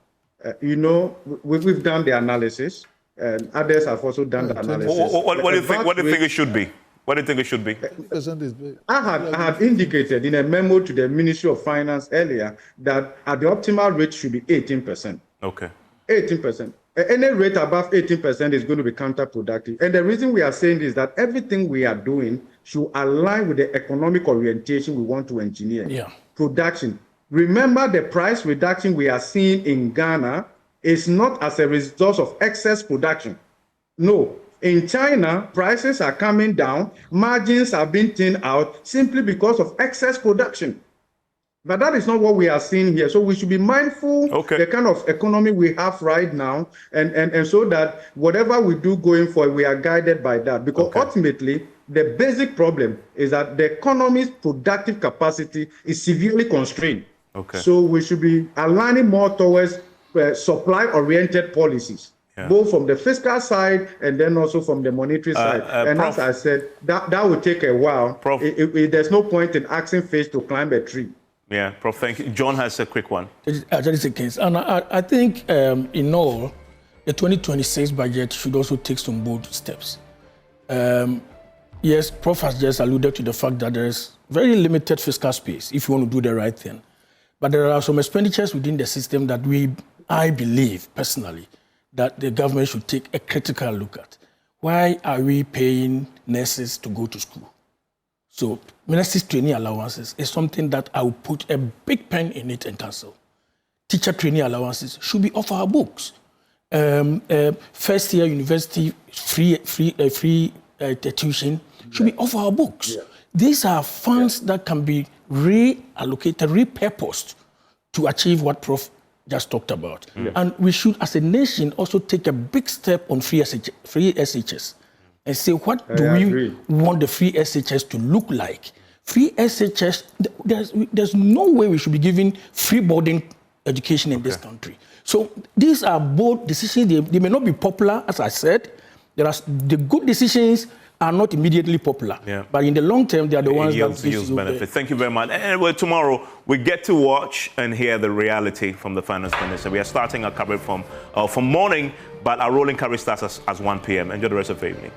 You know, we've done the analysis. And others have also done the analysis. What do you think? What do you think it should be? What do you think it should be? I had indicated in a memo to the Ministry of Finance earlier that at the optimal rate should be 18%. Okay. 18%. Any rate above 18% is going to be counterproductive. And the reason we are saying this is that everything we are doing should align with the economic orientation we want to engineer. Yeah. Production. Remember, the price reduction we are seeing in Ghana is not as a result of excess production. No. In China, prices are coming down, margins are being thinned out simply because of excess production. But that is not what we are seeing here. So we should be mindful the kind of economy we have right now, and so that whatever we do going forward, we are guided by that. Because ultimately, the basic problem is that the economy's productive capacity is severely constrained. So we should be aligning more towards supply-oriented policies, both from the fiscal side and then also from the monetary side. And Prof, as I said, that will take a while. Prof, there's no point in asking fish to climb a tree. Yeah, Prof, thank you. John has a quick one. That is the case. And I think, in all, the 2026 budget should also take some bold steps. Yes, Prof has just alluded to the fact that there is very limited fiscal space if you want to do the right thing. But there are some expenditures within the system that I believe, personally, that the government should take a critical look at. Why are we paying nurses to go to school? So, nurses training allowances is something that I will put a big pen in it and cancel. Teacher training allowances should be off our books. First year university free tuition should be off our books. Yeah. These are funds that can be reallocated, repurposed to achieve what Prof just talked about. Yeah. And we should, as a nation, also take a big step on free SHS and say, what do we want the free SHS to look like? Free SHS, there's no way we should be giving free boarding education in this country. So these are bold decisions. They may not be popular, as I said. The good decisions are not immediately popular. Yeah. But in the long term, they are the ones that yields benefit. Thank you very much. And well, tomorrow, we get to watch and hear the reality from the Finance Minister. We are starting our coverage from morning, but our rolling coverage starts as 1 p.m. Enjoy the rest of the evening.